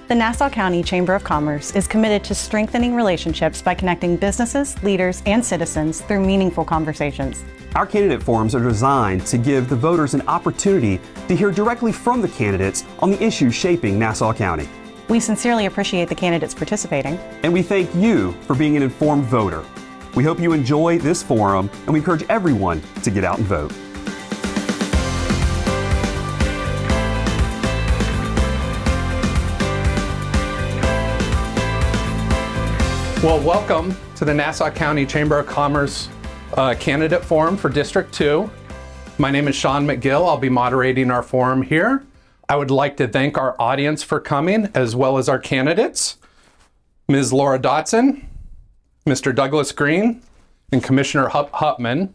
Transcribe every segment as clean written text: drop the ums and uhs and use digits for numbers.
The Nassau County Chamber of Commerce is committed to strengthening relationships by connecting businesses, leaders, and citizens through meaningful conversations. Our candidate forums are designed to give the voters an opportunity to hear directly from the candidates on the issues shaping Nassau County. We sincerely appreciate the candidates participating. And we thank you for being an informed voter. We hope you enjoy this forum, and we encourage everyone to get out and vote. Well, welcome to the Nassau County Chamber of Commerce Candidate Forum for District 2. My name is Sean McGill. I'll be moderating our forum here. I would like to thank our audience for coming, as well as our candidates, Ms. Laura Dotson, Mr. Douglas Green, and Commissioner Huppman.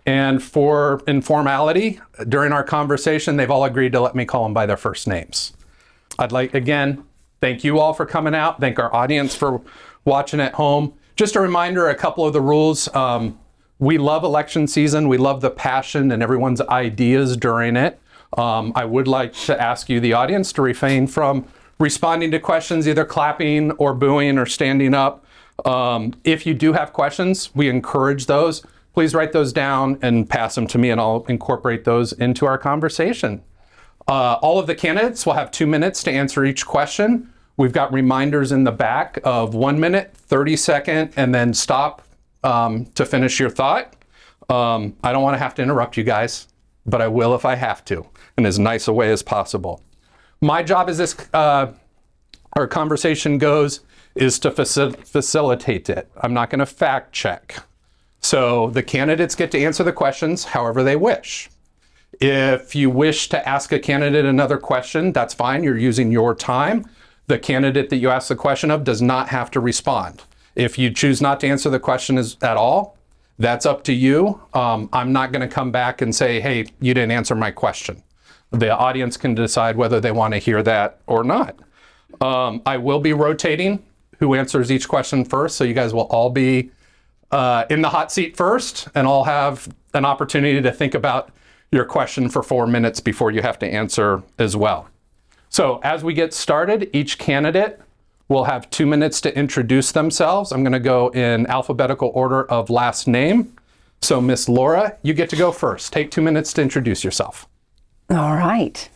And for informality, during our conversation, they've all agreed to let me call them by their first names. I'd like, again, thank you all for coming out. Thank our audience for watching at home. Just a reminder, a couple of the rules. We love election season. We love the passion and everyone's ideas during it. I would like to ask you, the audience, to refrain from responding to questions, either clapping or booing or standing up. If you do have questions, we encourage those. Please write those down and pass them to me, and I'll incorporate those into our conversation. All of the candidates will have 2 minutes to answer each question. We've got reminders in the back of 1 minute, 30 second, and then stop to finish your thought. I don't want to have to interrupt you guys, but I will if I have to, in as nice a way as possible. My job as this our conversation goes is to facilitate it. I'm not going to fact check. So the candidates get to answer the questions however they wish. If you wish to ask a candidate another question, that's fine. You're using your time. The candidate that you ask the question of does not have to respond. If you choose not to answer the question at all, that's up to you. I'm not going to come back and say, hey, you didn't answer my question. The audience can decide whether they want to hear that or not. I will be rotating who answers each question first, so you guys will all be in the hot seat first, and I'll have an opportunity to think about your question for 4 minutes before you have to answer as well. So as we get started, each candidate will have 2 minutes to introduce themselves. I'm going to go in alphabetical order of last name. So Miss Laura, you get to go first. Take 2 minutes to introduce yourself. All right.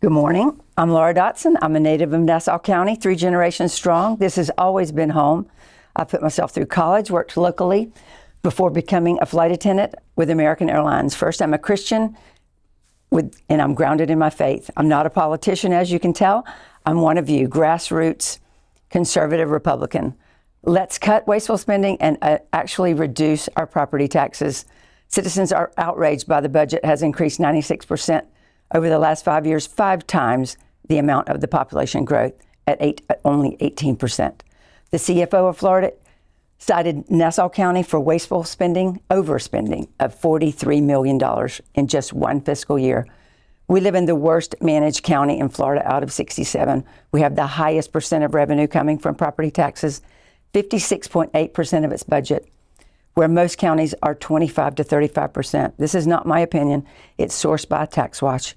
Good morning. I'm Laura Dotson. I'm a native of Nassau County, 3 generations strong. This has always been home. I put myself through college, worked locally before becoming a flight attendant with American Airlines. First, I'm a Christian, and I'm grounded in my faith. I'm not a politician, as you can tell. I'm one of you, grassroots, conservative Republican. Let's cut wasteful spending and actually reduce our property taxes. Citizens are outraged by the budget has increased 96% over the last 5 years, 5 times the amount of the population growth at only 18%. The CFO of Florida cited Nassau County for wasteful spending, overspending of $43 million in just one fiscal year. We live in the worst managed county in Florida out of 67. We have the highest percent of revenue coming from property taxes, 56.8% of its budget, where most counties are 25 to 35%. This is not my opinion. It's sourced by TaxWatch.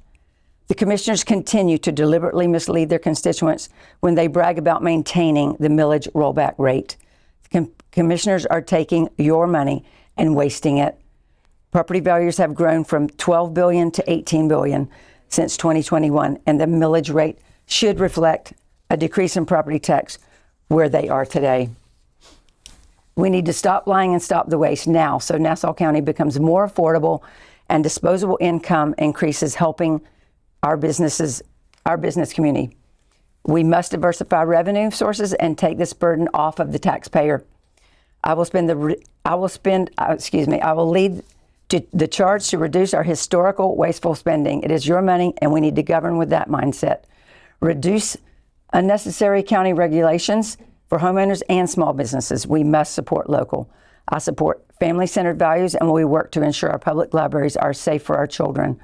The commissioners continue to deliberately mislead their constituents when they brag about maintaining the millage rollback rate. Commissioners are taking your money and wasting it. Property values have grown from $12 billion to $18 billion since 2021, and the millage rate should reflect a decrease in property tax where they are today. We need to stop lying and stop the waste now, so Nassau County becomes more affordable and disposable income increases, helping our business community. We must diversify revenue sources and take this burden off of the taxpayer. I will lead the charge to reduce our historical wasteful spending. It is your money, and we need to govern with that mindset. Reduce unnecessary county regulations for homeowners and small businesses. We must support local. I support family-centered values, and we work to ensure our public libraries are safe for our children.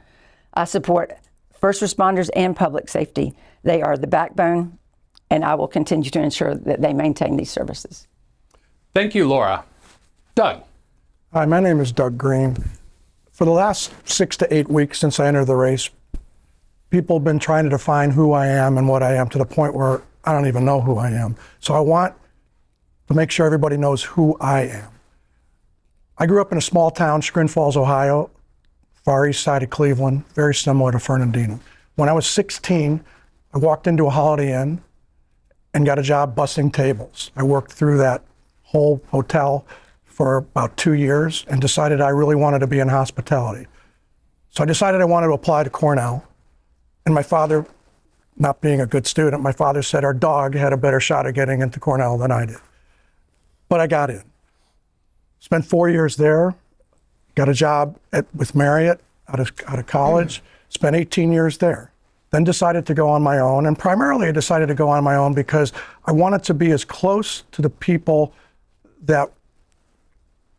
I support first responders and public safety. They are the backbone, and I will continue to ensure that they maintain these services. Thank you, Laura. Doug. Hi, my name is Doug Green. For the last 6 to 8 weeks since I entered the race, people have been trying to define who I am and what I am to the point where I don't even know who I am. So I want to make sure everybody knows who I am. I grew up in a small town, Chagrin Falls, Ohio, far east side of Cleveland, very similar to Fernandina. When I was 16, I walked into a Holiday Inn and got a job bussing tables. I worked through that whole hotel for about 2 years and decided I really wanted to be in hospitality. So I decided I wanted to apply to Cornell. And my father, not being a good student, my father said our dog had a better shot at getting into Cornell than I did. But I got in. Spent 4 years there, got a job with Marriott out of college, spent 18 years there. Then decided to go on my own. And primarily I decided to go on my own because I wanted to be as close to the people that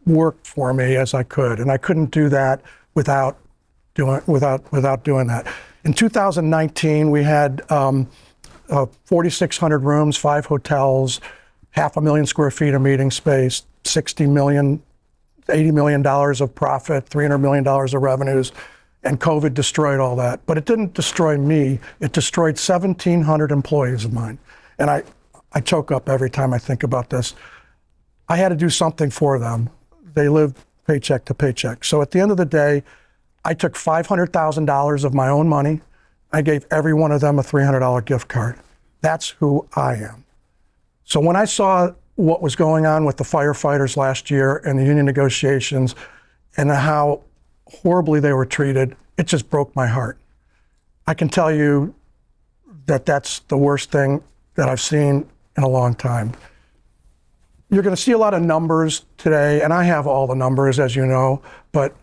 worked for me as I could. And I couldn't do that without doing that. In 2019, we had 4,600 rooms, 5 hotels, 500,000 square feet of meeting space, $80 million of profit, $300 million of revenues, and COVID destroyed all that. But it didn't destroy me. It destroyed 1,700 employees of mine. And I choke up every time I think about this. I had to do something for them. They lived paycheck to paycheck. So at the end of the day, I took $500,000 of my own money. I gave every one of them a $300 gift card. That's who I am. So when I saw what was going on with the firefighters last year and the union negotiations and how horribly they were treated, it just broke my heart. I can tell you that that's the worst thing that I've seen in a long time. You're going to see a lot of numbers today, and I have all the numbers, as you know, but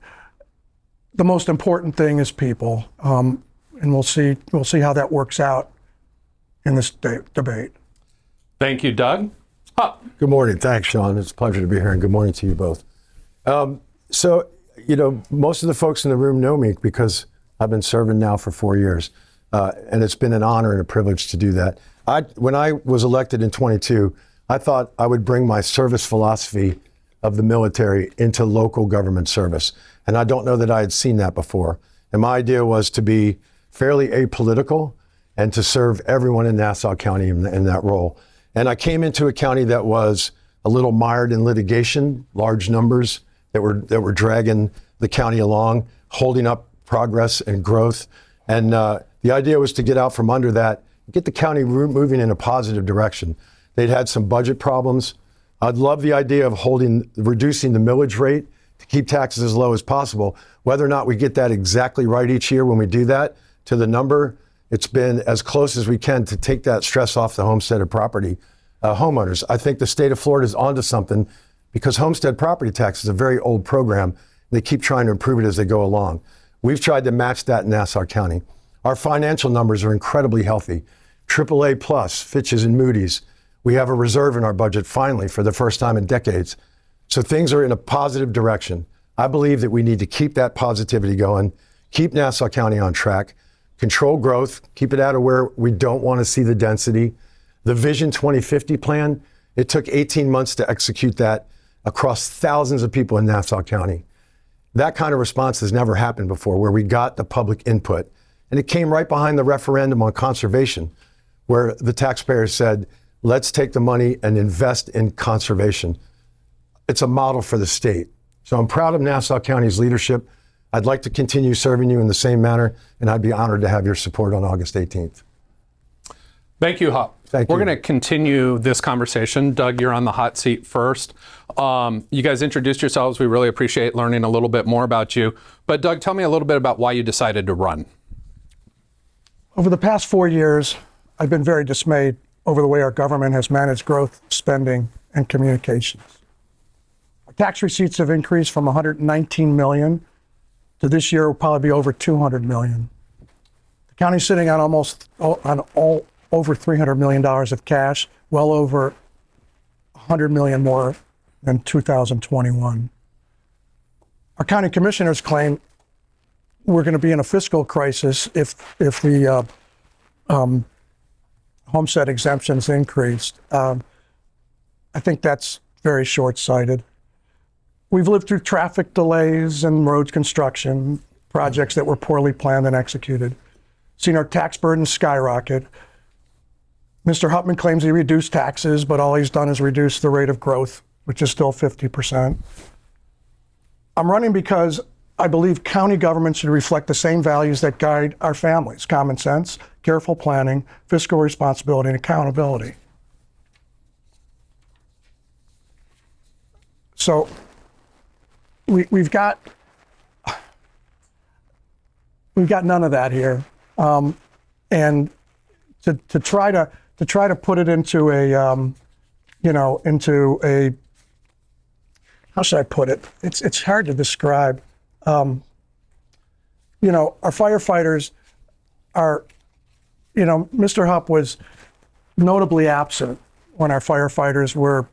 the most important thing is people, and we'll see how that works out in this debate. Thank you, Doug. Good morning. Thanks, Sean. It's a pleasure to be here, and good morning to you both. So, most of the folks in the room know me because I've been serving now for 4 years, and it's been an honor and a privilege to do that. When I was elected in 22, I thought I would bring my service philosophy of the military into local government service, and I don't know that I had seen that before. And my idea was to be fairly apolitical and to serve everyone in Nassau County in that role. And I came into a county that was a little mired in litigation, large numbers that were dragging the county along, holding up progress and growth. And the idea was to get out from under that, get the county moving in a positive direction. They'd had some budget problems. I'd love the idea of reducing the millage rate to keep taxes as low as possible. Whether or not we get that exactly right each year when we do that to the number, it's been as close as we can to take that stress off the homesteaded property homeowners. I think the state of Florida is onto something because homestead property tax is a very old program. They keep trying to improve it as they go along. We've tried to match that in Nassau County. Our financial numbers are incredibly healthy. AAA plus, Fitch's and Moody's. We have a reserve in our budget finally for the first time in decades. So things are in a positive direction. I believe that we need to keep that positivity going, keep Nassau County on track, control growth, keep it out of where we don't want to see the density. The Vision 2050 plan, it took 18 months to execute that across thousands of people in Nassau County. That kind of response has never happened before, where we got the public input. And it came right behind the referendum on conservation, where the taxpayers said, let's take the money and invest in conservation. It's a model for the state. So I'm proud of Nassau County's leadership. I'd like to continue serving you in the same manner, and I'd be honored to have your support on August 18th. Thank you, Hop. Thank you. We're going to continue this conversation. Doug, you're on the hot seat first. You guys introduced yourselves. We really appreciate learning a little bit more about you. But Doug, tell me a little bit about why you decided to run. Over the past 4 years, I've been very dismayed over the way our government has managed growth, spending, and communications. Our tax receipts have increased from 119 million to this year will probably be over 200 million. The county's sitting on over $300 million of cash, well over 100 million more than 2021. Our county commissioners claim we're going to be in a fiscal crisis if the homestead exemptions increased. I think that's very short-sighted. We've lived through traffic delays and road construction projects that were poorly planned and executed. seen our tax burden skyrocket. Mr. Huffman claims he reduced taxes, but all he's done is reduce the rate of growth, which is still 50%. I'm running because I believe county government should reflect the same values that guide our families: common sense, careful planning, fiscal responsibility, and accountability. So we've got none of that here, and to try to put it into a into a, how should I put it? It's hard to describe. Our firefighters are, Mr. Hupp was notably absent when our firefighters were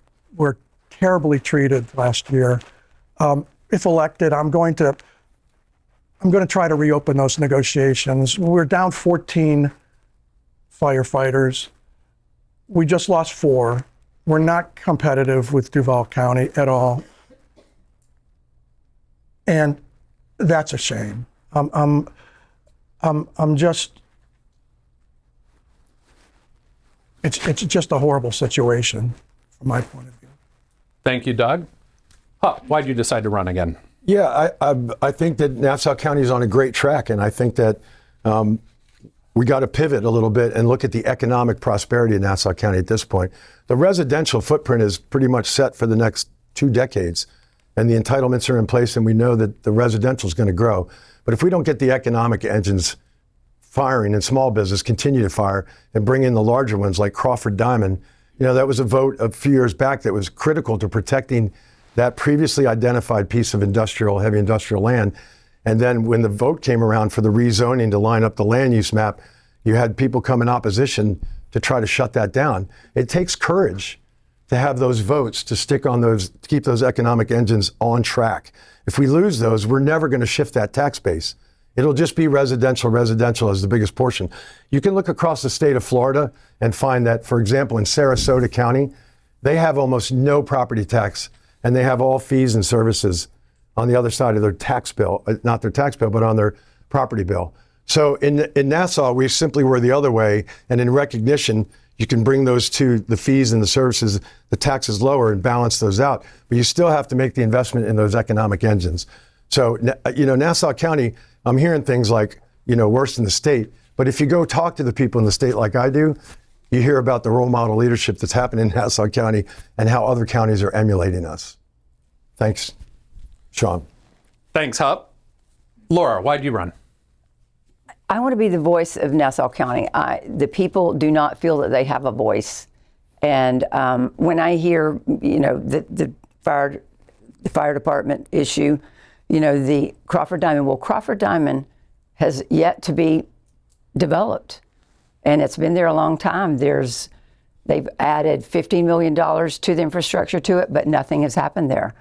terribly treated last year. If elected, I'm going to try to reopen those negotiations. We're down 14 firefighters. We just lost 4. We're not competitive with Duval County at all, and that's a shame. I'm just. It's just a horrible situation from my point of view. Thank you, Doug. Why'd you decide to run again? Yeah, I think that Nassau County is on a great track, and I think that we got to pivot a little bit and look at the economic prosperity of Nassau County at this point. The residential footprint is pretty much set for the next 2 decades, and the entitlements are in place, and we know that the residential is going to grow. But if we don't get the economic engines firing and small business continue to fire and bring in the larger ones like Crawford Diamond, that was a vote a few years back that was critical to protecting that previously identified piece of heavy industrial land. And then when the vote came around for the rezoning to line up the land use map, you had people come in opposition to try to shut that down. It takes courage to have those votes, to stick on those, to keep those economic engines on track. If we lose those, we're never going to shift that tax base. It'll just be residential as the biggest portion. You can look across the state of Florida and find that, for example, in Sarasota County, they have almost no property tax, and they have all fees and services on the other side of their tax bill, not their tax bill, but on their property bill. So in Nassau, we simply were the other way, and in recognition, you can bring those two, the fees and the services, the taxes lower, and balance those out. But you still have to make the investment in those economic engines. So, Nassau County, I'm hearing things like, worse than the state. But if you go talk to the people in the state like I do, you hear about the role model leadership that's happening in Nassau County and how other counties are emulating us. Thanks, Sean. Thanks, Hupp. Laura, why'd you run? I want to be the voice of Nassau County. The people do not feel that they have a voice. And when I hear, the fire department issue, the Crawford Diamond. Well, Crawford Diamond has yet to be developed, and it's been there a long time. They've added $15 million to the infrastructure to it, but nothing has happened there.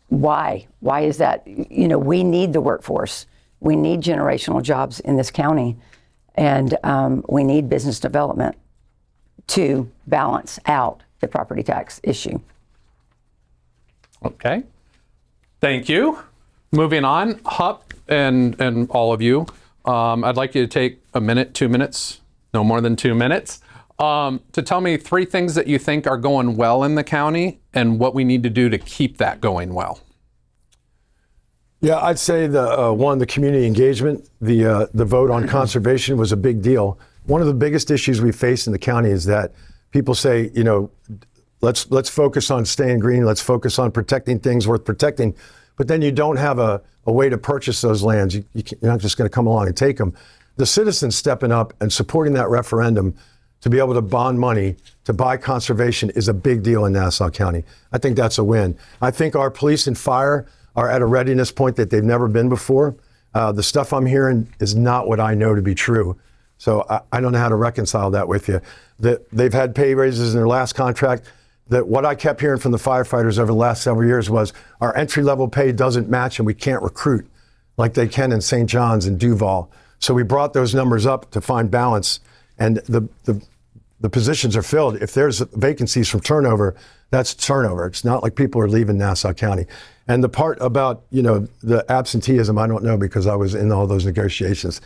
Why? Why is that? We need the workforce. We need generational jobs in this county, and we need business development to balance out the property tax issue. Okay. Thank you. Moving on, Hupp and all of you, I'd like you to take a minute, 2 minutes, no more than 2 minutes, to tell me 3 things that you think are going well in the county and what we need to do to keep that going well. Yeah, I'd say the community engagement, the vote on conservation was a big deal. One of the biggest issues we face in the county is that people say, let's focus on staying green. Let's focus on protecting things worth protecting. But then you don't have a way to purchase those lands. You're not just going to come along and take them. The citizens stepping up and supporting that referendum to be able to bond money to buy conservation is a big deal in Nassau County. I think that's a win. I think our police and fire are at a readiness point that they've never been before. The stuff I'm hearing is not what I know to be true. So I don't know how to reconcile that with you. They've had pay raises in their last contract. What I kept hearing from the firefighters over the last several years was our entry-level pay doesn't match and we can't recruit like they can in St. John's and Duval. So we brought those numbers up to find balance, and the positions are filled. If there's vacancies from turnover, that's turnover. It's not like people are leaving Nassau County. And the part about, the absenteeism, I don't know because I was in all those negotiations.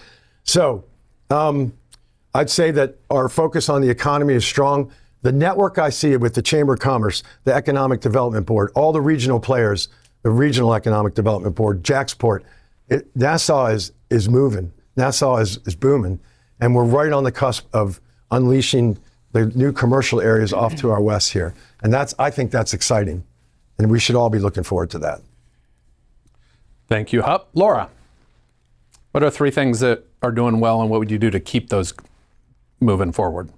So I'd say that our focus on the economy is strong. The network I see with the Chamber of Commerce, the Economic Development Board, all the regional players, the Regional Economic Development Board, Jacksport, Nassau is moving. Nassau is booming. And we're right on the cusp of unleashing the new commercial areas off to our west here. And I think that's exciting. And we should all be looking forward to that. Thank you, Hupp. Laura, what are 3 things that are doing well, and what would you do to keep those moving forward?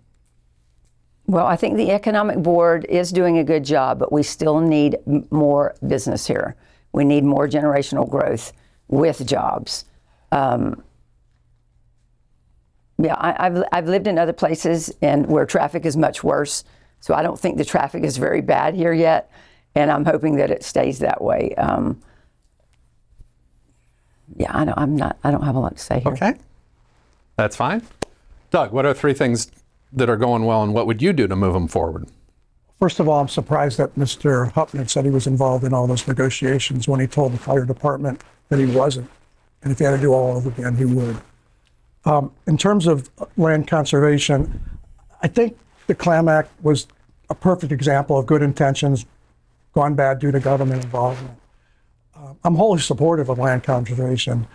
Well, I think the Economic Board is doing a good job, but we still need more business here. We need more generational growth with jobs. I've lived in other places and where traffic is much worse, so I don't think the traffic is very bad here yet, and I'm hoping that it stays that way. I don't have a lot to say here. Okay, that's fine. Doug, what are 3 things that are going well, and what would you do to move them forward? First of all, I'm surprised that Mr. Huffman said he was involved in all those negotiations when he told the fire department that he wasn't. And if he had to do all over again, he would. In terms of land conservation, I think the Clam Act was a perfect example of good intentions gone bad due to government involvement. I'm wholly supportive of land conservation.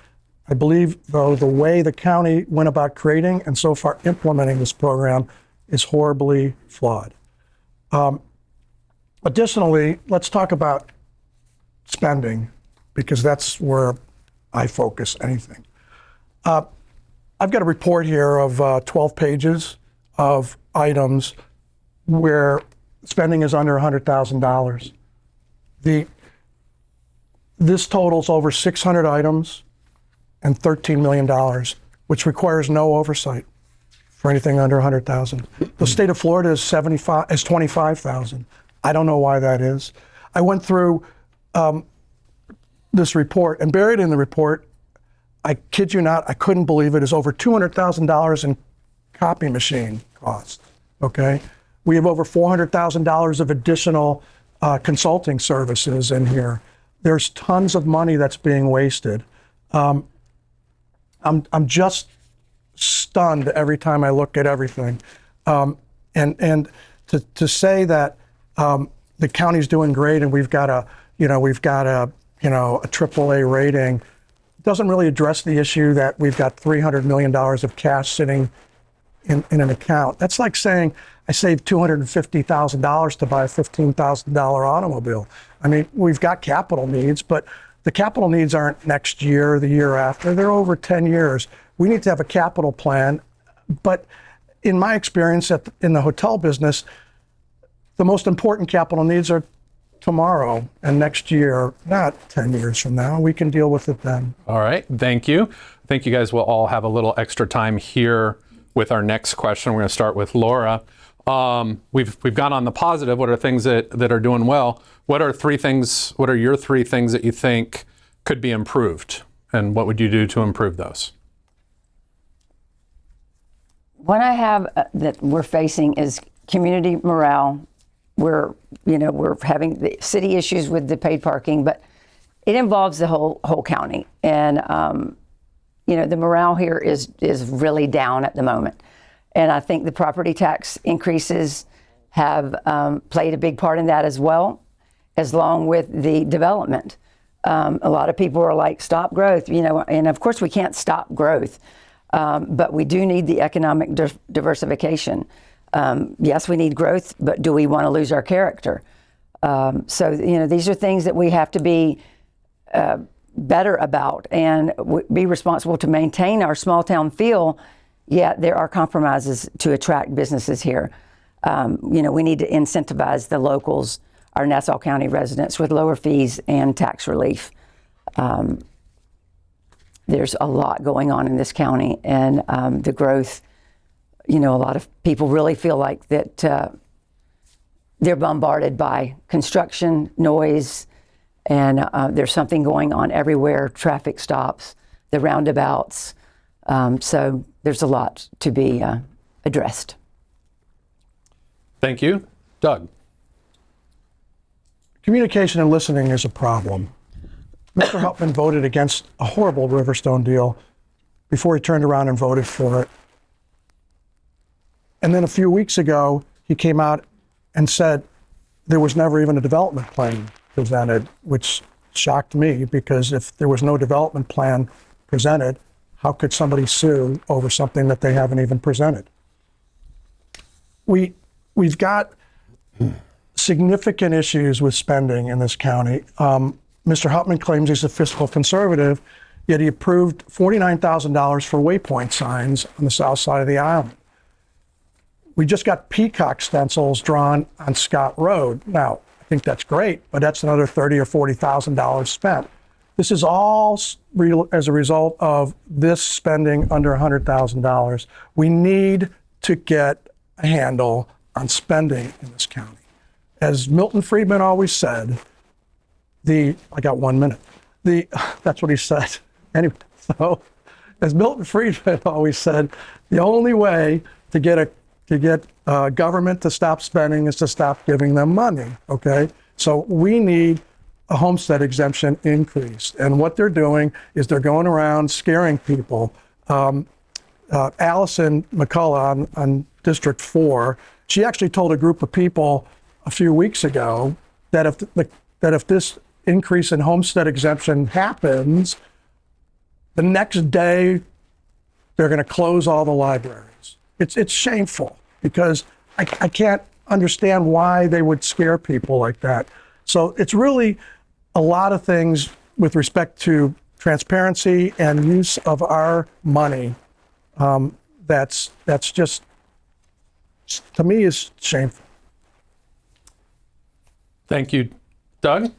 I believe, though, the way the county went about creating and so far implementing this program is horribly flawed. Additionally, let's talk about spending, because that's where I focus anything. I've got a report here of 12 pages of items where spending is under $100,000. This totals over 600 items and $13 million, which requires no oversight for anything under 100,000. The state of Florida is 25,000. I don't know why that is. I went through this report, and buried in the report, I kid you not, I couldn't believe it, is over $200,000 in copy machine costs, okay? We have over $400,000 of additional consulting services in here. There's tons of money that's being wasted. I'm just stunned every time I look at everything. And to say that the county's doing great and we've got a AAA rating doesn't really address the issue that we've got $300 million of cash sitting in an account. That's like saying I saved $250,000 to buy a $15,000 automobile. I mean, we've got capital needs, but the capital needs aren't next year or the year after. They're over 10 years. We need to have a capital plan. But in my experience in the hotel business, the most important capital needs are tomorrow and next year, not 10 years from now. We can deal with it then. All right, thank you. I think you guys will all have a little extra time here with our next question. We're going to start with Laura. We've gone on the positive. What are things that are doing well? What are your 3 things that you think could be improved? And what would you do to improve those? What I have that we're facing is community morale. We're having the city issues with the paid parking, but it involves the whole county. And, the morale here is really down at the moment. And I think the property tax increases have played a big part in that as well, along with the development. A lot of people are like, stop growth, and of course we can't stop growth, but we do need the economic diversification. Yes, we need growth, but do we want to lose our character? So these are things that we have to be better about and be responsible to maintain our small town feel, yet there are compromises to attract businesses here. We need to incentivize the locals, our Nassau County residents, with lower fees and tax relief. There's a lot going on in this county, and the growth, a lot of people really feel like that they're bombarded by construction, noise, and there's something going on everywhere, traffic stops, the roundabouts. So there's a lot to be addressed. Thank you. Doug. Communication and listening is a problem. Mr. Huffman voted against a horrible Riverstone deal before he turned around and voted for it. And then a few weeks ago, he came out and said there was never even a development plan presented, which shocked me, because if there was no development plan presented, how could somebody sue over something that they haven't even presented? We've got significant issues with spending in this county. Mr. Huffman claims he's a fiscal conservative, yet he approved $49,000 for waypoint signs on the south side of the island. We just got peacock stencils drawn on Scott Road. Now, I think that's great, but that's another $30,000 or $40,000 spent. This is all as a result of this spending under $100,000. We need to get a handle on spending in this county. As Milton Friedman always said, I got 1 minute. That's what he said. Anyway, so as Milton Friedman always said, the only way to get government to stop spending is to stop giving them money, okay? So we need a homestead exemption increase. And what they're doing is they're going around scaring people. Allison McCullough on District 4, she actually told a group of people a few weeks ago that if this increase in homestead exemption happens, the next day they're going to close all the libraries. It's shameful, because I can't understand why they would scare people like that. So it's really a lot of things with respect to transparency and use of our money that's just, to me, is shameful. Thank you, Doug.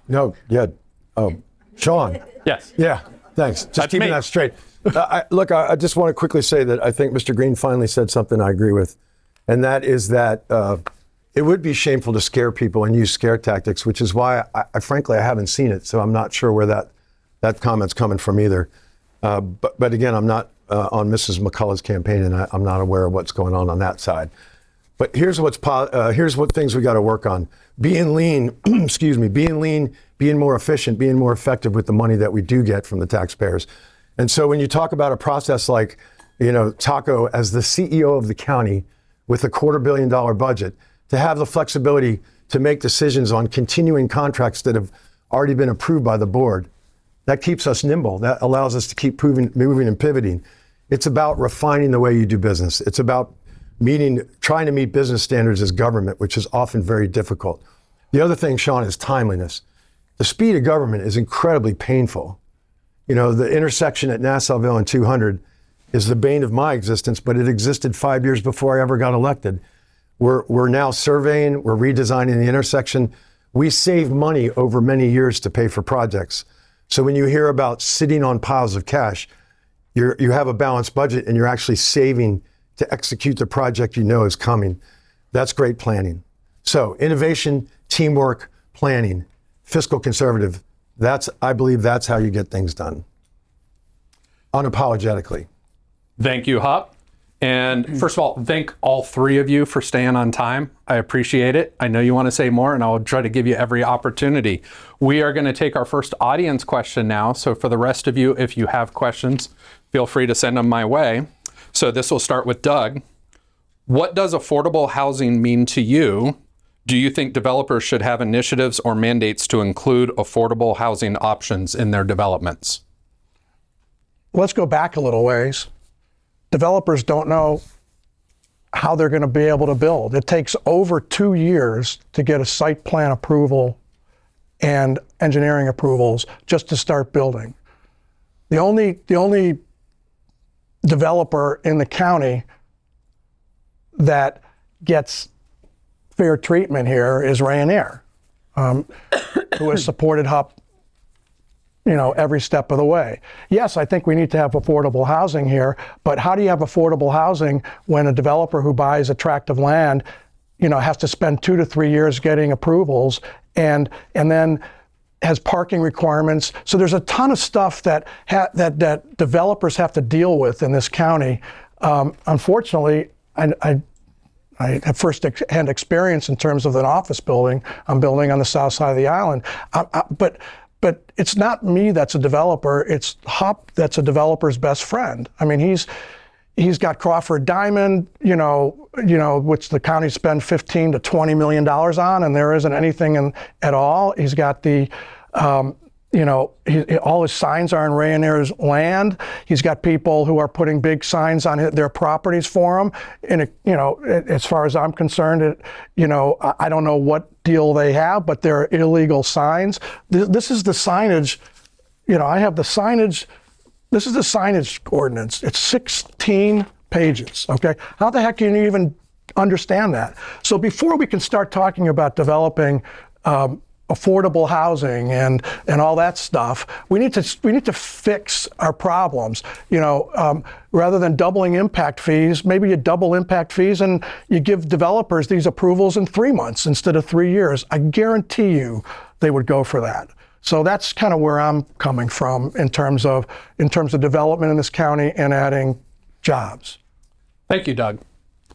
No, yeah. Sean. Yes. Yeah, thanks. Just That's keeping me. that straight. Look, I just want to quickly say that I think Mr. Green finally said something I agree with, and that is that it would be shameful to scare people and use scare tactics, which is why, frankly, I haven't seen it, so I'm not sure where that comment's coming from either. But again, I'm not on Mrs. McCullough's campaign, and I'm not aware of what's going on that side. But here's what things we got to work on: being lean, being lean, being more efficient, being more effective with the money that we do get from the taxpayers. And so when you talk about a process like, Taco as the CEO of the county with a $250 million budget, to have the flexibility to make decisions on continuing contracts that have already been approved by the board, that keeps us nimble. That allows us to keep moving and pivoting. It's about refining the way you do business. It's about trying to meet business standards as government, which is often very difficult. The other thing, Sean, is timeliness. The speed of government is incredibly painful. The intersection at Nassauville and 200 is the bane of my existence, but it existed 5 years before I ever got elected. We're now surveying, we're redesigning the intersection. We save money over many years to pay for projects. So when you hear about sitting on piles of cash, you have a balanced budget and you're actually saving to execute the project is coming. That's great planning. So innovation, teamwork, planning, fiscal conservative, I believe that's how you get things done. Unapologetically. Thank you, Hop. And first of all, thank all three of you for staying on time. I appreciate it. I know you want to say more, and I'll try to give you every opportunity. We are going to take our first audience question now. So for the rest of you, if you have questions, feel free to send them my way. So this will start with Doug. What does affordable housing mean to you? Do you think developers should have initiatives or mandates to include affordable housing options in their developments? Let's go back a little ways. Developers don't know how they're going to be able to build. It takes over 2 years to get a site plan approval and engineering approvals just to start building. The only developer in the county that gets fair treatment here is Ryanair, who has supported HUP every step of the way. Yes, I think we need to have affordable housing here, but how do you have affordable housing when a developer who buys a tract of land, has to spend 2 to 3 years getting approvals and then has parking requirements? So there's a ton of stuff that developers have to deal with in this county. Unfortunately, I have first-hand experience in terms of an office building I'm building on the south side of the island, but but it's not me that's a developer. It's Hupp that's a developer's best friend. I mean, he's got Crawford Diamond, which the county spent $15 to $20 million on, and there isn't anything at all. He's got the, all his signs are in Ryanair's land. He's got people who are putting big signs on their properties for him. And, as far as I'm concerned, I don't know what deal they have, but they're illegal signs. This is the signage, I have the signage. This is the signage ordinance. It's 16 pages, okay? How the heck can you even understand that? So before we can start talking about developing affordable housing and all that stuff, we need to fix our problems. Rather than doubling impact fees, maybe you double impact fees and you give developers these approvals in 3 months instead of 3 years. I guarantee you they would go for that. So that's kind of where I'm coming from in terms of development in this county and adding jobs. Thank you, Doug.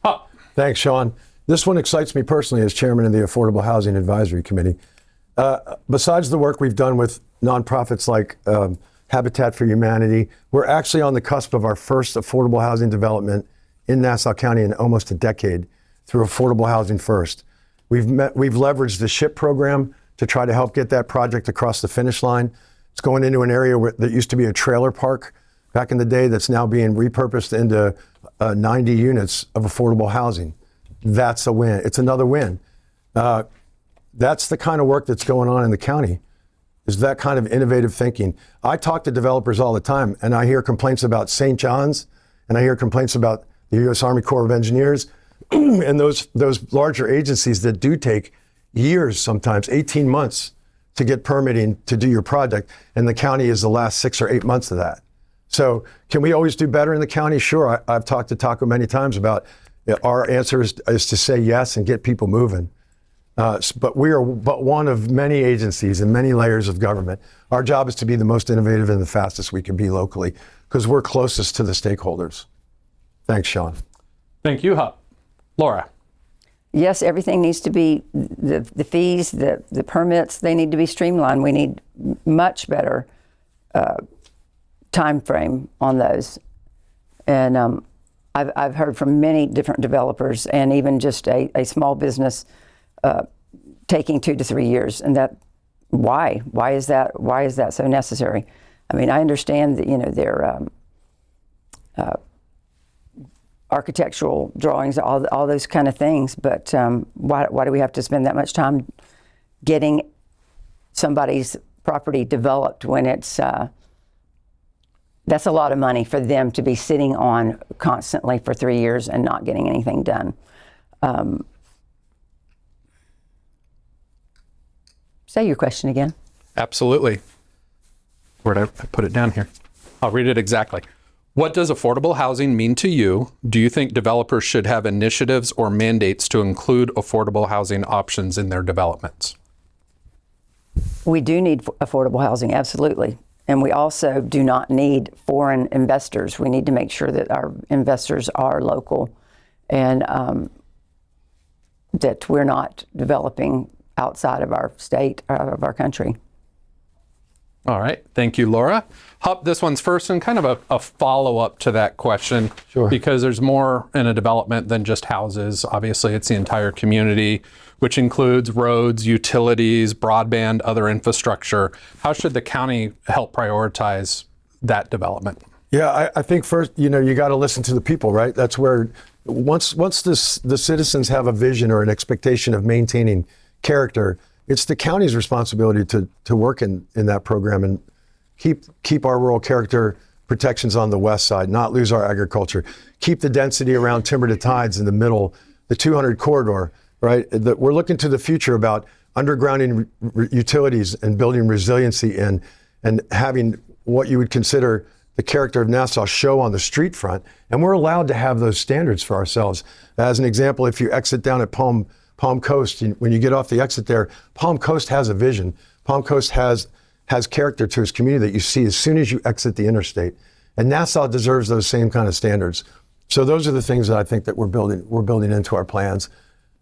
Hupp. Thanks, Sean. This one excites me personally as chairman of the Affordable Housing Advisory Committee. Besides the work we've done with nonprofits like Habitat for Humanity, we're actually on the cusp of our first affordable housing development in Nassau County in almost a decade through Affordable Housing First. We've leveraged the SHIP program to try to help get that project across the finish line. It's going into an area that used to be a trailer park back in the day that's now being repurposed into 90 units of affordable housing. That's a win. It's another win. That's the kind of work that's going on in the county, is that kind of innovative thinking. I talk to developers all the time, and I hear complaints about St. John's, and I hear complaints about the U.S. Army Corps of Engineers, and those larger agencies that do take years, sometimes 18 months to get permitting to do your project. And the county is the last 6 or 8 months of that. So can we always do better in the county? Sure. I've talked to Taco many times about our answer is to say yes and get people moving. But we are but one of many agencies and many layers of government. Our job is to be the most innovative and the fastest we can be locally because we're closest to the stakeholders. Thanks, Sean. Thank you, Hupp. Laura. Yes, everything needs to be, the fees, the permits, they need to be streamlined. We need much better time frame on those. And I've heard from many different developers and even just a small business taking 2 to 3 years. And why is that so necessary? I mean, I understand that, their architectural drawings, all those kind of things, but why do we have to spend that much time getting somebody's property developed when it's that's a lot of money for them to be sitting on constantly for 3 years and not getting anything done. Say your question again. Absolutely. Where'd I put it down here? I'll read it exactly. What does affordable housing mean to you? Do you think developers should have initiatives or mandates to include affordable housing options in their developments? We do need affordable housing, absolutely. And we also do not need foreign investors. We need to make sure that our investors are local and that we're not developing outside of our state or of our country. All right. Thank you, Laura. Hupp, this one's first and kind of a follow-up to that question. Sure. Because there's more in a development than just houses. Obviously, it's the entire community, which includes roads, utilities, broadband, other infrastructure. How should the county help prioritize that development? Yeah, I think first, you got to listen to the people, right? That's where once the citizens have a vision or an expectation of maintaining character, it's the county's responsibility to work in that program and keep our rural character protections on the west side, not lose our agriculture, keep the density around Timber to Tides in the middle, the 200 corridor, right? That we're looking to the future about undergrounding utilities and building resiliency and having what you would consider the character of Nassau show on the street front. And we're allowed to have those standards for ourselves. As an example, if you exit down at Palm Coast, when you get off the exit there, Palm Coast has a vision. Palm Coast has character to its community that you see as soon as you exit the interstate. And Nassau deserves those same kind of standards. So those are the things that I think that we're building into our plans.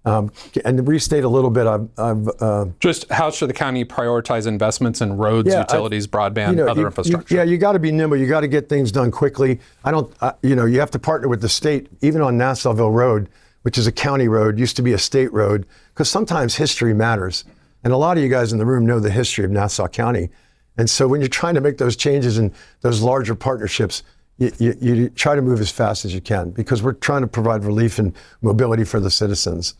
And restate a little bit, I've Just how should the county prioritize investments in roads, utilities, broadband, other infrastructure? Yeah, you got to be nimble. You got to get things done quickly. You have to partner with the state, even on Nassauville Road, which is a county road, used to be a state road, because sometimes history matters. And a lot of you guys in the room know the history of Nassau County. And so when you're trying to make those changes and those larger partnerships, you try to move as fast as you can, because we're trying to provide relief and mobility for the citizens.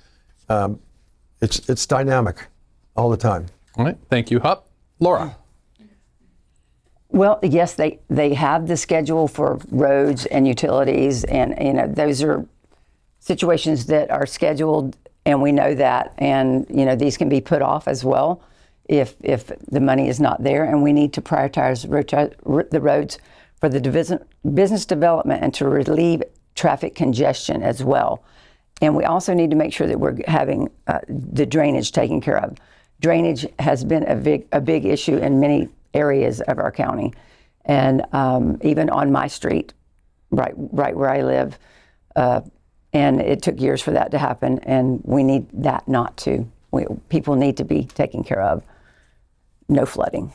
It's dynamic all the time. All right, thank you, Hupp. Laura. Well, yes, they have the schedule for roads and utilities, and those are situations that are scheduled, and we know that, and these can be put off as well if the money is not there, and we need to prioritize the roads for the business development and to relieve traffic congestion as well. And we also need to make sure that we're having the drainage taken care of. Drainage has been a big issue in many areas of our county, and even on my street, right where I live. And it took years for that to happen, and we need that not to. People need to be taken care of. No flooding.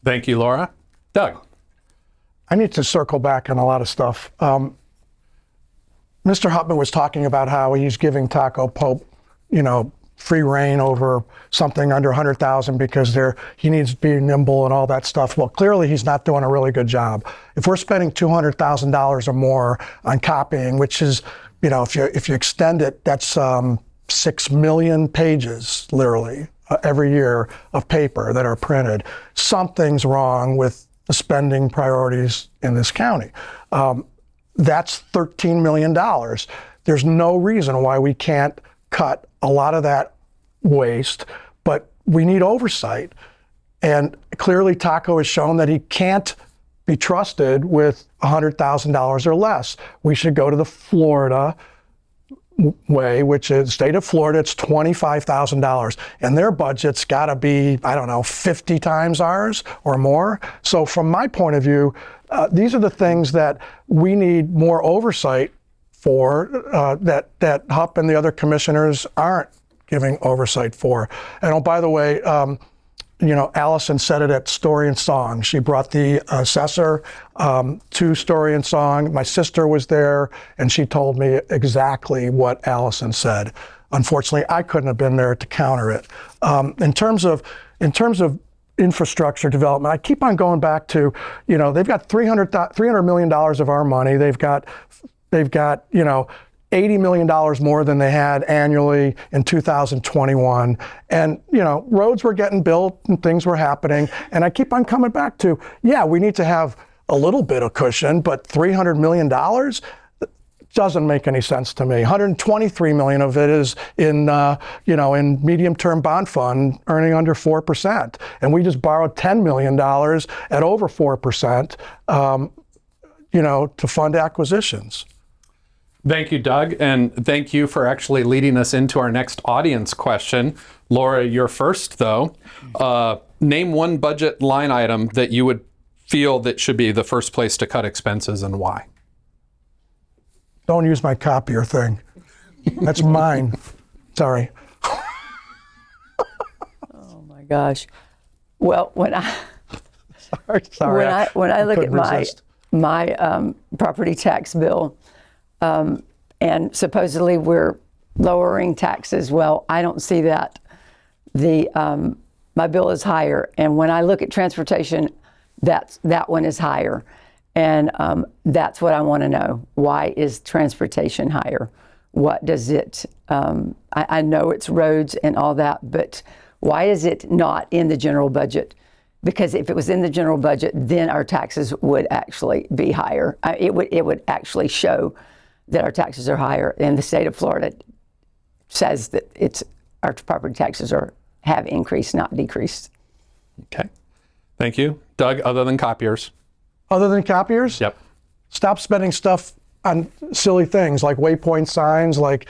Thank you, Laura. Doug. I need to circle back on a lot of stuff. Mr. Huppman was talking about how he's giving Taco Pope, free reign over something under 100,000 because he needs to be nimble and all that stuff. Well, clearly he's not doing a really good job. If we're spending $200,000 or more on copying, which is, if you extend it, that's 6 million pages, literally, every year of paper that are printed. Something's wrong with the spending priorities in this county. That's $13 million. There's no reason why we can't cut a lot of that waste, but we need oversight. And clearly Taco has shown that he can't be trusted with $100,000 or less. We should go to the Florida way, which is state of Florida, it's $25,000. And their budget's got to be, 50 times ours or more. So from my point of view, these are the things that we need more oversight for, that Hupp and the other commissioners aren't giving oversight for. And oh, by the way, Allison said it at Story and Song. She brought the assessor to Story and Song. My sister was there, and she told me exactly what Allison said. Unfortunately, I couldn't have been there to counter it. In terms of infrastructure development, I keep on going back to, they've got $300 million of our money. They've got $80 million more than they had annually in 2021. And, roads were getting built and things were happening. And I keep on coming back to, we need to have a little bit of cushion, but $300 million doesn't make any sense to me. $123 million of it is in medium-term bond fund earning under 4%. And we just borrowed $10 million at over 4%, to fund acquisitions. Thank you, Doug, and thank you for actually leading us into our next audience question. Laura, you're first, though. Name one budget line item that you would feel that should be the first place to cut expenses and why. Don't use my copier thing. That's mine. Sorry. Oh my gosh. Well, when I Sorry. when I look at couldn't resist. my property tax bill, and supposedly we're lowering taxes. Well, I don't see that. My bill is higher, and when I look at transportation, that one is higher, and that's what I want to know. Why is transportation higher? What does it? I know it's roads and all that, but why is it not in the general budget? Because if it was in the general budget, then our taxes would actually be higher. It would actually show that our taxes are higher. And the state of Florida says that our property taxes have increased, not decreased. Okay. Thank you. Doug, other than copiers? Other than copiers? Yep. Stop spending stuff on silly things like waypoint signs, like,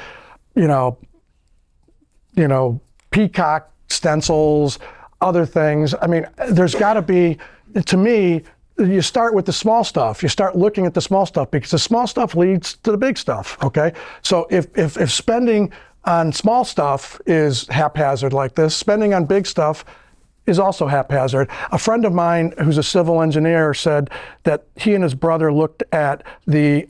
peacock stencils, other things. I mean, there's got to be, to me, you start with the small stuff. You start looking at the small stuff because the small stuff leads to the big stuff, okay? So if spending on small stuff is haphazard like this. Spending on big stuff is also haphazard. A friend of mine who's a civil engineer said that he and his brother looked at the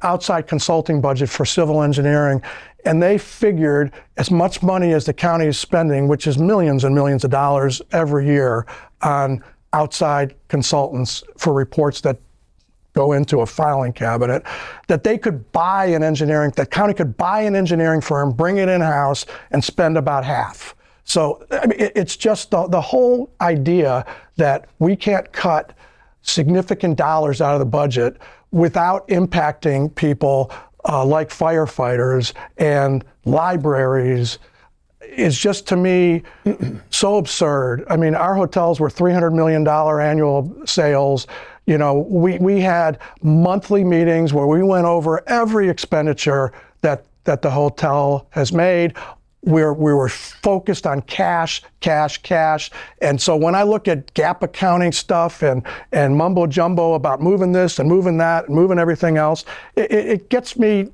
outside consulting budget for civil engineering, and they figured as much money as the county is spending, which is millions and millions of dollars every year on outside consultants for reports that go into a filing cabinet, that they could buy an engineering, that county could buy an engineering firm, bring it in-house, and spend about half. So I mean, it's just the whole idea that we can't cut significant dollars out of the budget without impacting people like firefighters and libraries is just, to me, so absurd. I mean, our hotels were $300 million annual sales. You know, we had monthly meetings where we went over every expenditure that the hotel has made. We were focused on cash. And so when I look at gap accounting stuff and mumbo jumbo about moving this and moving that and moving everything else, it gets me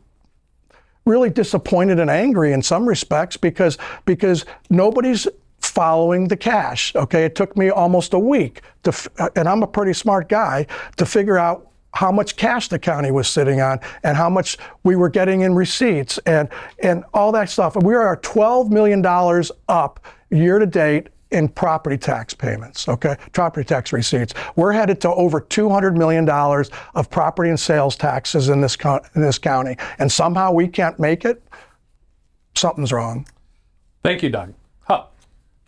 really disappointed and angry in some respects because nobody's following the cash. Okay, it took me almost a week and I'm a pretty smart guy, to figure out how much cash the county was sitting on and how much we were getting in receipts and all that stuff. We are $12 million up year to date in property tax payments, okay? Property tax receipts. We're headed to over $200 million of property and sales taxes in this county, and somehow we can't make it. Something's wrong. Thank you, Doug. Huh.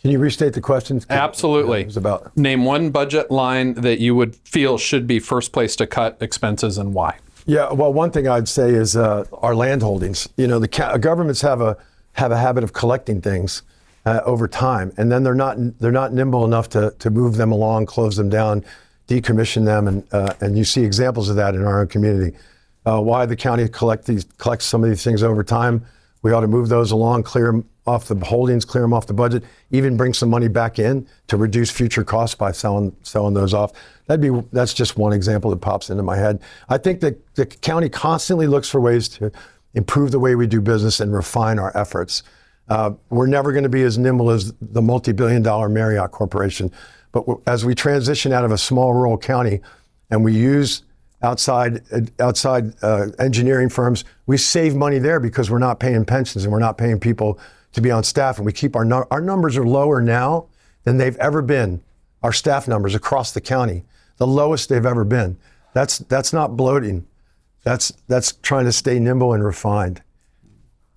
Can you restate the question? Absolutely. It was about. Name one budget line that you would feel should be first place to cut expenses and why. Yeah, well, one thing I'd say is our land holdings. You know, the governments have a habit of collecting things over time, and then they're not nimble enough to move them along, close them down, decommission them, and you see examples of that in our own community. Why the county collects some of these things over time? We ought to move those along, clear them off the holdings, clear them off the budget, even bring some money back in to reduce future costs by selling those off. That's just one example that pops into my head. I think that the county constantly looks for ways to improve the way we do business and refine our efforts. We're never going to be as nimble as the multi-billion-dollar Marriott Corporation, but as we transition out of a small rural county and we use outside engineering firms, we save money there because we're not paying pensions and we're not paying people to be on staff, and we keep our numbers are lower now than they've ever been. Our staff numbers across the county, the lowest they've ever been. That's not bloating. That's trying to stay nimble and refined.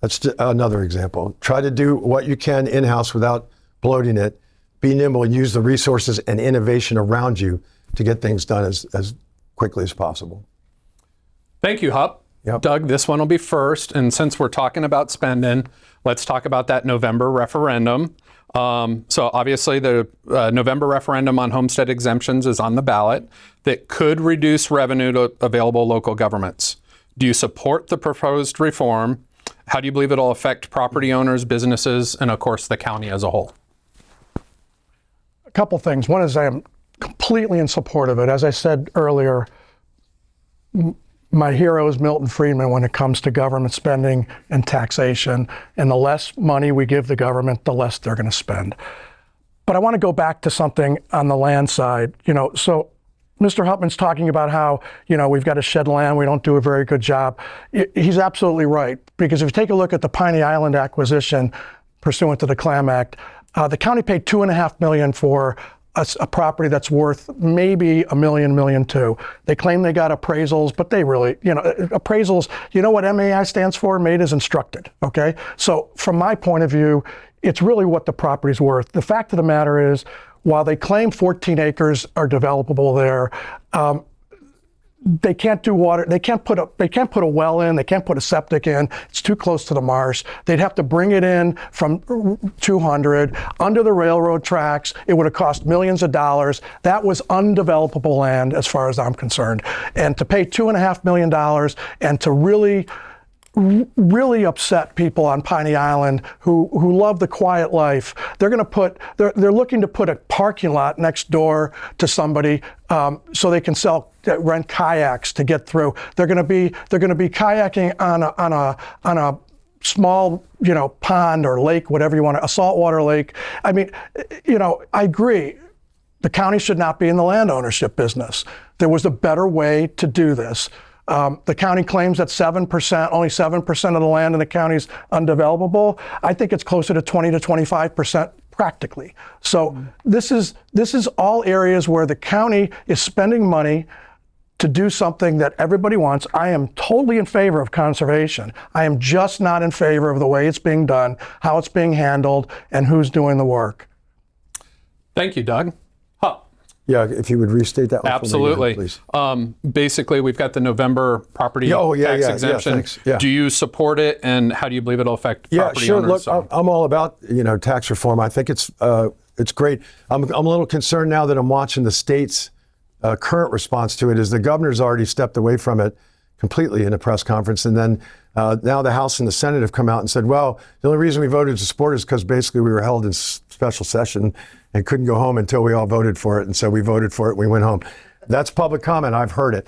That's another example. Try to do what you can in-house without bloating it. Be nimble and use the resources and innovation around you to get things done as quickly as possible. Thank you, Hup. Yep. Doug, this one will be first. And since we're talking about spending, let's talk about that November referendum. So obviously the November referendum on homestead exemptions is on the ballot that could reduce revenue to available local governments. Do you support the proposed reform? How do you believe it'll affect property owners, businesses, and of course the county as a whole? A couple things. One is I am completely in support of it. As I said earlier, my hero is Milton Friedman when it comes to government spending and taxation. And the less money we give the government, the less they're going to spend. But I want to go back to something on the land side. You know, so Mr. Hupman's talking about how, you know, we've got to shed land. We don't do a very good job. He's absolutely right. Because if you take a look at the Piney Island acquisition pursuant to the Clam Act, the county paid $2.5 million for a property that's worth maybe $1 million, $1.2 million. They claim they got appraisals, but they really, you know, appraisals, you know what MAI stands for? Made as instructed, okay? So from my point of view, it's really what the property's worth. The fact of the matter is, while they claim 14 acres are developable there, they can't do water. They can't put a well in. They can't put a septic in. It's too close to the marsh. They'd have to bring it in from 200 under the railroad tracks. It would have cost millions of dollars. That was undevelopable land, as far as I'm concerned. And to pay $2.5 million and to really upset people on Piney Island who love the quiet life. They're looking to put a parking lot next door to somebody so they can rent kayaks to get through. They're going to be kayaking on a small, pond or lake, whatever you want to, a saltwater lake. I mean, I agree. The county should not be in the land ownership business. There was a better way to do this. The county claims that only 7% of the land in the county is undevelopable. I think it's closer to 20 to 25% practically. So this is all areas where the county is spending money to do something that everybody wants. I am totally in favor of conservation. I am just not in favor of the way it's being done, how it's being handled, and who's doing the work. Thank you, Doug. Yeah, if you would restate that one Absolutely. for me again, please. Basically, we've got the November property tax exemption. Thanks. Yeah. Do you support it, and how do you believe it'll affect property sure. owners? Look, I'm all about tax reform. I think it's great. I'm a little concerned now that I'm watching the state's current response to it. Is the governor's already stepped away from it completely in a press conference, and then now the House and the Senate have come out and said, well, the only reason we voted to support it is because basically we were held in special session and couldn't go home until we all voted for it. And so we voted for it and we went home. That's public comment. I've heard it.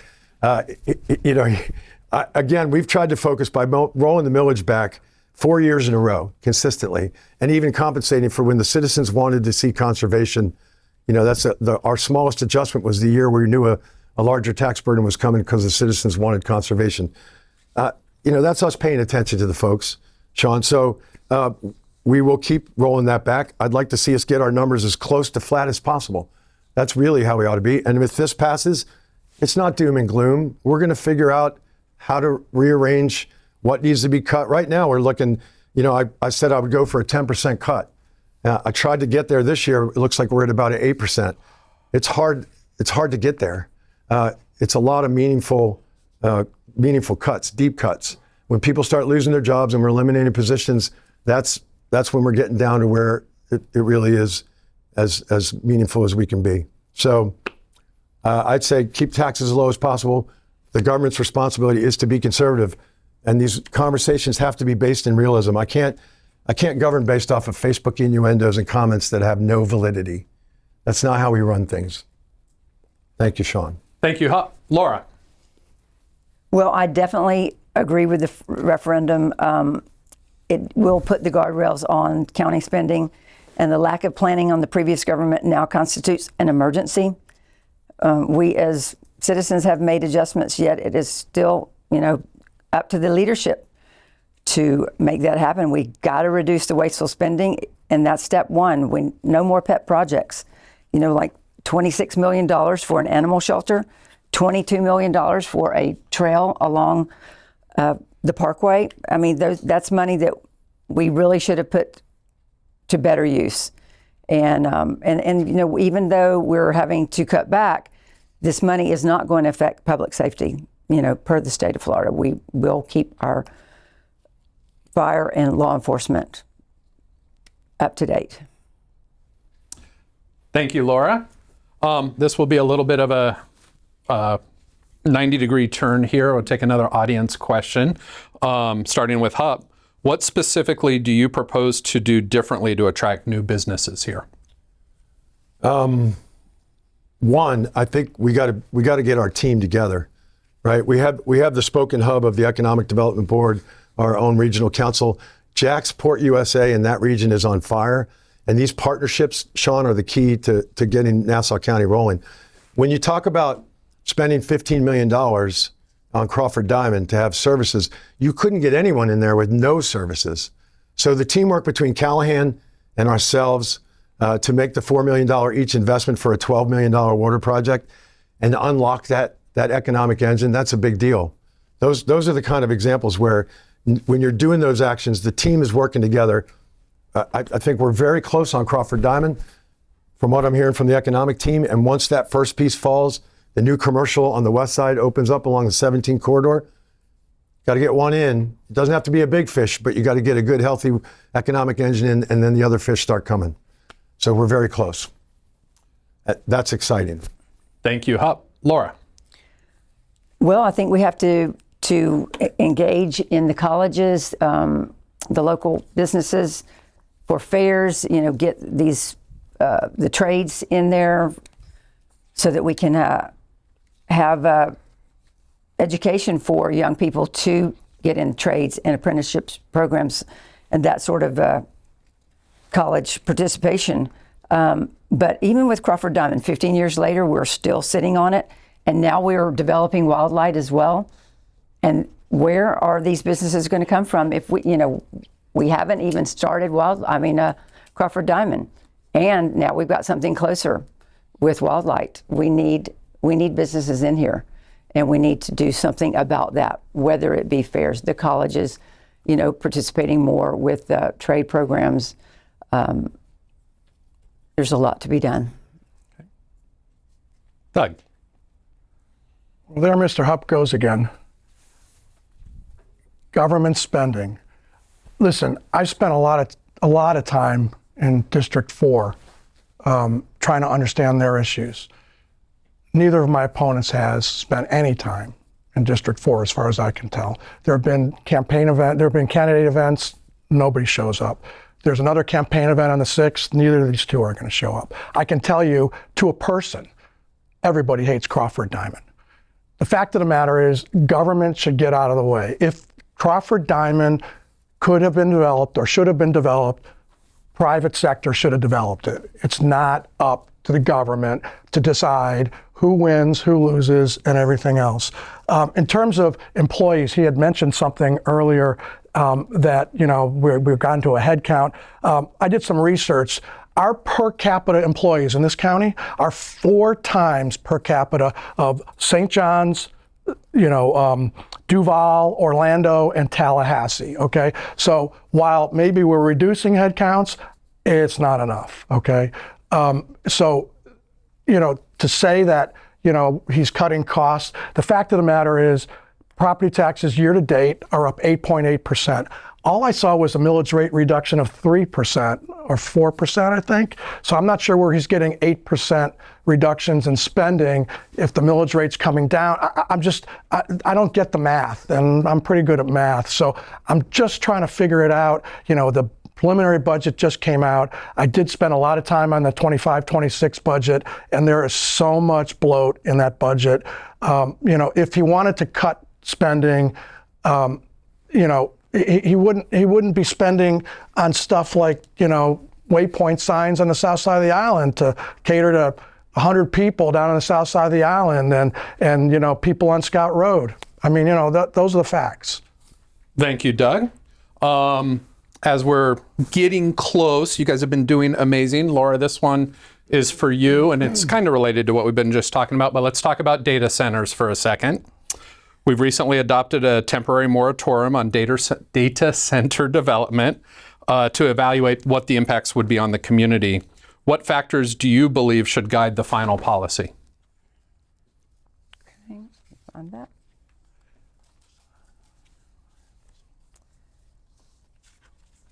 Again, we've tried to focus by rolling the millage back 4 years in a row consistently, and even compensating for when the citizens wanted to see conservation. That's our smallest adjustment was the year we knew a larger tax burden was coming because the citizens wanted conservation. That's us paying attention to the folks, Sean. So we will keep rolling that back. I'd like to see us get our numbers as close to flat as possible. That's really how we ought to be. And if this passes, it's not doom and gloom. We're going to figure out how to rearrange what needs to be cut. Right now, we're looking, I said I would go for a 10% cut. I tried to get there this year. It looks like we're at about an 8%. It's hard to get there. It's a lot of meaningful cuts, deep cuts. When people start losing their jobs and we're eliminating positions, that's when we're getting down to where it really is as meaningful as we can be. So I'd say keep taxes as low as possible. The government's responsibility is to be conservative, and these conversations have to be based in realism. I can't govern based off of Facebook innuendos and comments that have no validity. That's not how we run things. Thank you, Sean. Thank you. Laura. Well, I definitely agree with the referendum. It will put the guardrails on county spending, and the lack of planning on the previous government now constitutes an emergency. We as citizens have made adjustments, yet it is still, up to the leadership to make that happen. We got to reduce the wasteful spending, and that's step one. No more pet projects. Like $26 million for an animal shelter, $22 million for a trail along the parkway. I mean, that's money that we really should have put to better use. And even though we're having to cut back, this money is not going to affect public safety. Per the state of Florida, we will keep our fire and law enforcement up to date. Thank you, Laura. This will be a little bit of a 90-degree turn here. We'll take another audience question, starting with Hup. What specifically do you propose to do differently to attract new businesses here? One, I think we got to get our team together, right? We have the spoken hub of the Economic Development Board, our own regional council. Jack's Port USA in that region is on fire, and these partnerships, Sean, are the key to getting Nassau County rolling. When you talk about spending $15 million on Crawford Diamond to have services, you couldn't get anyone in there with no services. So the teamwork between Callahan and ourselves to make the $4 million each investment for a $12 million water project and to unlock that economic engine, that's a big deal. Those are the kind of examples where when you're doing those actions, the team is working together. I think we're very close on Crawford Diamond from what I'm hearing from the economic team. And once that first piece falls, the new commercial on the west side opens up along the 17 corridor. Got to get one in. It doesn't have to be a big fish, but you got to get a good, healthy economic engine in, and then the other fish start coming. So we're very close. That's exciting. Thank you, Hup. Laura. Well, I think we have to engage in the colleges, the local businesses for fairs, get these, the trades in there so that we can have education for young people to get in trades and apprenticeships programs and that sort of college participation. But even with Crawford Diamond, 15 years later, we're still sitting on it. And now we're developing Wildlight as well. And where are these businesses going to come from if we haven't even started Crawford Diamond. And now we've got something closer with Wildlight. We need businesses in here, and we need to do something about that, whether it be fairs, the colleges, participating more with trade programs. There's a lot to be done. Okay. Doug. Well, there Mr. Hupp goes again. Government spending. Listen, I spent a lot of time in District 4 trying to understand their issues. Neither of my opponents has spent any time in District 4, as far as I can tell. There have been candidate events, nobody shows up. There's another campaign event on the 6th, neither of these two are going to show up. I can tell you, to a person, everybody hates Crawford Diamond. The fact of the matter is, government should get out of the way. If Crawford Diamond could have been developed or should have been developed, private sector should have developed it. It's not up to the government to decide who wins, who loses, and everything else. In terms of employees, he had mentioned something earlier that, we've gotten to a head count. I did some research. Our per capita employees in this county are 4 times per capita of St. John's, Duval, Orlando, and Tallahassee, okay? So while maybe we're reducing headcounts, it's not enough, okay? To say that, he's cutting costs, the fact of the matter is property taxes year to date are up 8.8%. All I saw was a millage rate reduction of 3% or 4%, I think. So I'm not sure where he's getting 8% reductions in spending if the millage rate's coming down. I don't get the math, and I'm pretty good at math. So I'm just trying to figure it out. The preliminary budget just came out. I did spend a lot of time on the 25-26 budget, and there is so much bloat in that budget. If he wanted to cut spending, he wouldn't be spending on stuff like, waypoint signs on the south side of the island to cater to 100 people down on the south side of the island and people on Scout Road. I mean, those are the facts. Thank you, Doug. As we're getting close, you guys have been doing amazing. Laura, this one is for you, and it's kind of related to what we've been just talking about, but let's talk about data centers for a second. We've recently adopted a temporary moratorium on data center development to evaluate what the impacts would be on the community. What factors do you believe should guide the final policy? Okay, on that.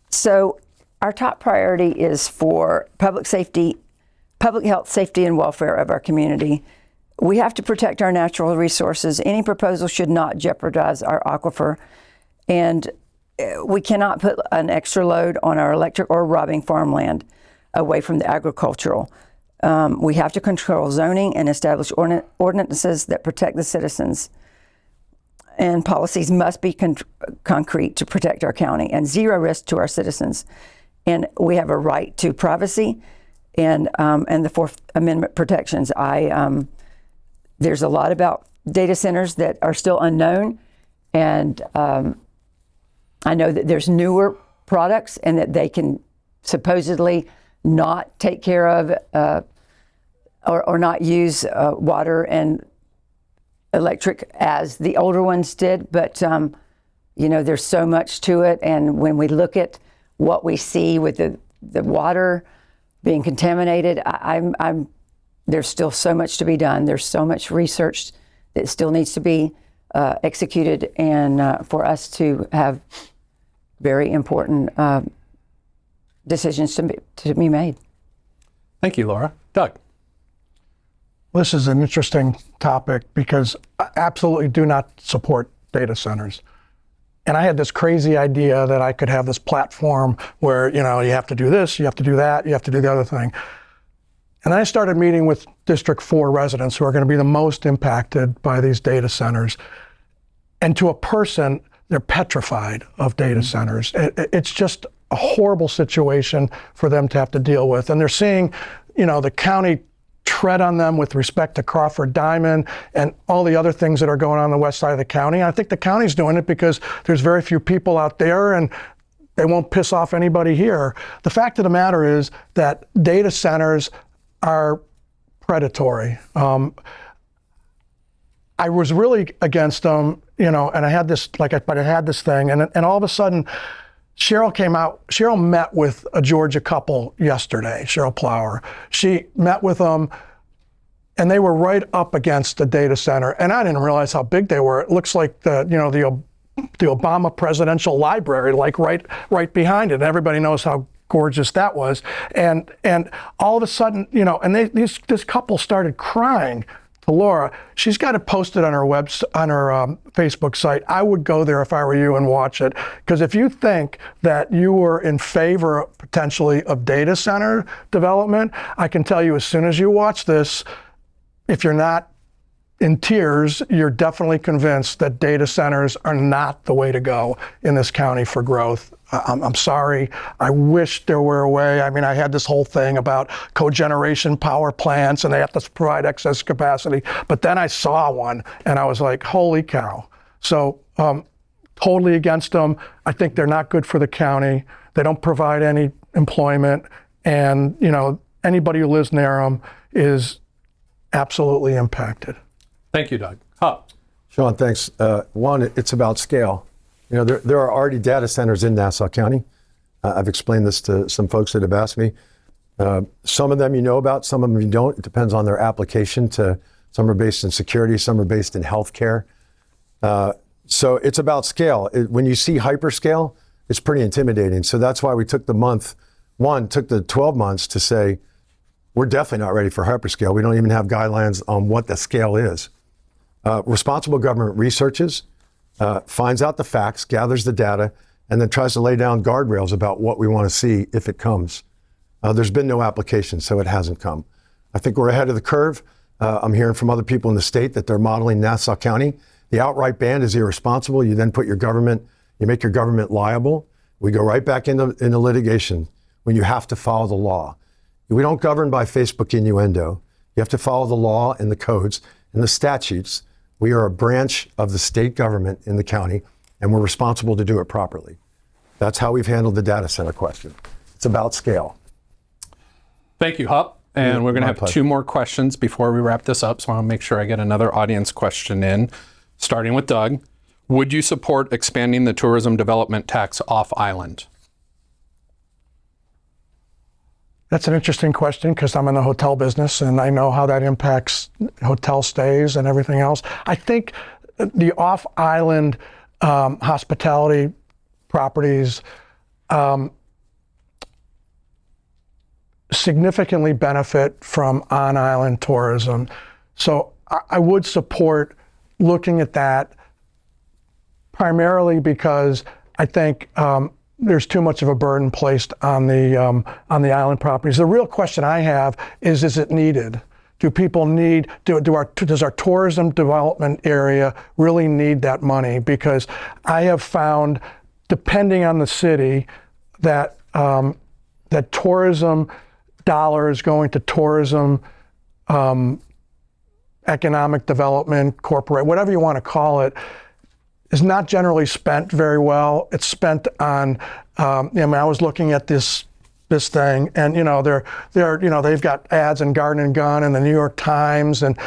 So our top priority is for public health, safety, and welfare of our community. We have to protect our natural resources. Any proposal should not jeopardize our aquifer. And we cannot put an extra load on our electric or robbing farmland away from the agricultural. We have to control zoning and establish ordinances that protect the citizens. And policies must be concrete to protect our county and zero risk to our citizens. And we have a right to privacy and the Fourth Amendment protections. There's a lot about data centers that are still unknown, and I know that there's newer products and that they can supposedly not take care of or not use water and electric as the older ones did, but there's so much to it, and when we look at what we see with the water being contaminated, there's still so much to be done. There's so much research that still needs to be executed, and for us to have very important decisions to be made. Thank you, Laura. Doug. This is an interesting topic because I absolutely do not support data centers. And I had this crazy idea that I could have this platform where, you have to do this, you have to do that, you have to do the other thing. And then I started meeting with District 4 residents who are going to be the most impacted by these data centers. And to a person, they're petrified of data centers. It's just a horrible situation for them to have to deal with. And they're seeing, the county tread on them with respect to Crawford Diamond and all the other things that are going on the west side of the county. I think the county's doing it because there's very few people out there and they won't piss off anybody here. The fact of the matter is that data centers are predatory. I was really against them, and I had this, but I had this thing, and all of a sudden, Cheryl came out. Cheryl met with a Georgia couple yesterday, Cheryl Plower. She met with them, and they were right up against the data center, and I didn't realize how big they were. It looks like the Obama Presidential Library, right behind it. And everybody knows how gorgeous that was, and all of a sudden, and this couple started crying to Laura. She's got it posted on her Facebook site. I would go there if I were you and watch it, because if you think that you were in favor potentially of data center development, I can tell you as soon as you watch this, if you're not in tears, you're definitely convinced that data centers are not the way to go in this county for growth. I'm sorry. I wish there were a way. I mean, I had this whole thing about cogeneration power plants and they have to provide excess capacity. But then I saw one and I was like, holy cow. So totally against them. I think they're not good for the county. They don't provide any employment. And, anybody who lives near them is absolutely impacted. Thank you, Doug. Huh. Sean, thanks. One, it's about scale. There are already data centers in Nassau County. I've explained this to some folks that have asked me. Some of them you know about, some of them you don't. It depends on their application. Some are based in security, some are based in healthcare. So it's about scale. When you see hyperscale, it's pretty intimidating. So that's why we took the 12 months to say, we're definitely not ready for hyperscale. We don't even have guidelines on what the scale is. Responsible government researches, finds out the facts, gathers the data, and then tries to lay down guardrails about what we want to see if it comes. There's been no application, so it hasn't come. I think we're ahead of the curve. I'm hearing from other people in the state that they're modeling Nassau County. The outright ban is irresponsible. You then you make your government liable. We go right back into litigation when you have to follow the law. We don't govern by Facebook innuendo. You have to follow the law and the codes and the statutes. We are a branch of the state government in the county, and we're responsible to do it properly. That's how we've handled the data center question. It's about scale. Thank you, Hup. And we're going to have pleasure. 2 more questions before we wrap this up, so I want to make sure I get another audience question in, starting with Doug. Would you support expanding the tourism development tax off-island? That's an interesting question because I'm in the hotel business and I know how that impacts hotel stays and everything else. I think the off-island hospitality properties significantly benefit from on-island tourism. So I would support looking at that primarily because I think there's too much of a burden placed on the island properties. The real question I have is it needed? Do people need, does our tourism development area really need that money? Because I have found, depending on the city, that that tourism dollars going to tourism, economic development, corporate, whatever you want to call it, is not generally spent very well. It's spent on, I was looking at this thing, and they've got ads in Garden and Gun and the New York Times and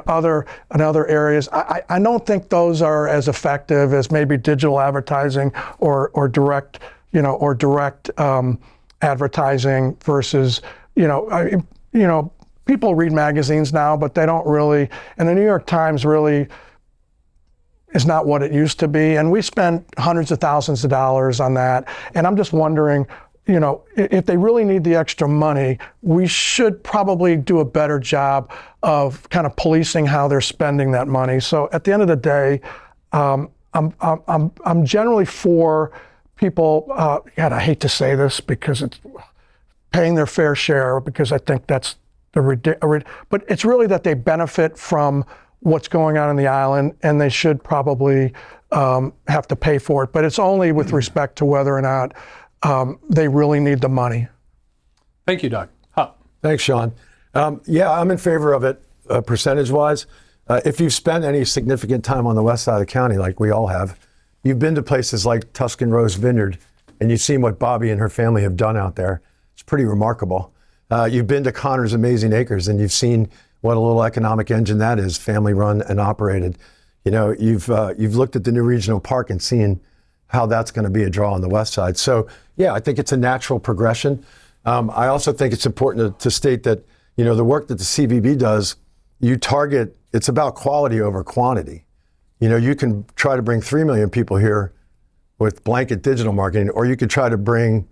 other areas. I don't think those are as effective as maybe digital advertising or direct advertising versus people read magazines now, but they don't really, and the New York Times really is not what it used to be. And we spend hundreds of thousands of dollars on that. And I'm just wondering, if they really need the extra money, we should probably do a better job of kind of policing how they're spending that money. So at the end of the day, I'm generally for people, God, I hate to say this because it's paying their fair share, because I think that's but it's really that they benefit from what's going on in the island, and they should probably have to pay for it, but it's only with respect to whether or not they really need the money. Thank you, Doug. Hup. Thanks, Sean. Yeah, I'm in favor of it percentage-wise. If you've spent any significant time on the west side of the county, like we all have, you've been to places like Tuscan Rose Vineyard, and you've seen what Bobby and her family have done out there. It's pretty remarkable. You've been to Connor's Amazing Acres, and you've seen what a little economic engine that is, family-run and operated. You know, you've looked at the new regional park and seen how that's going to be a draw on the west side. So, yeah, I think it's a natural progression. I also think it's important to state that, you know, the work that the CVB does, you target, it's about quality over quantity. You know, you can try to bring 3 million people here with blanket digital marketing, or you could try to bring,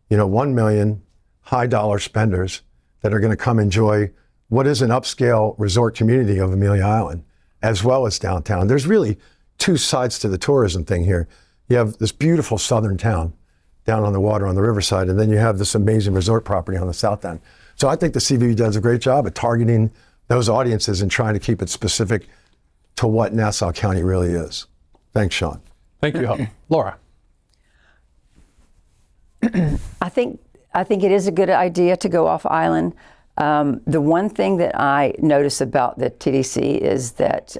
you know, 1 million high dollar spenders that are going to come enjoy what is an upscale resort community of Amelia Island, as well as downtown. There's really two sides to the tourism thing here. You have this beautiful southern town down on the water on the riverside, and then you have this amazing resort property on the south end. So I think the CVB does a great job at targeting those audiences and trying to keep it specific to what Nassau County really is. Thanks, Sean. Thank you, Hup. Laura. I think it is a good idea to go off island. The one thing that I notice about the TDC is that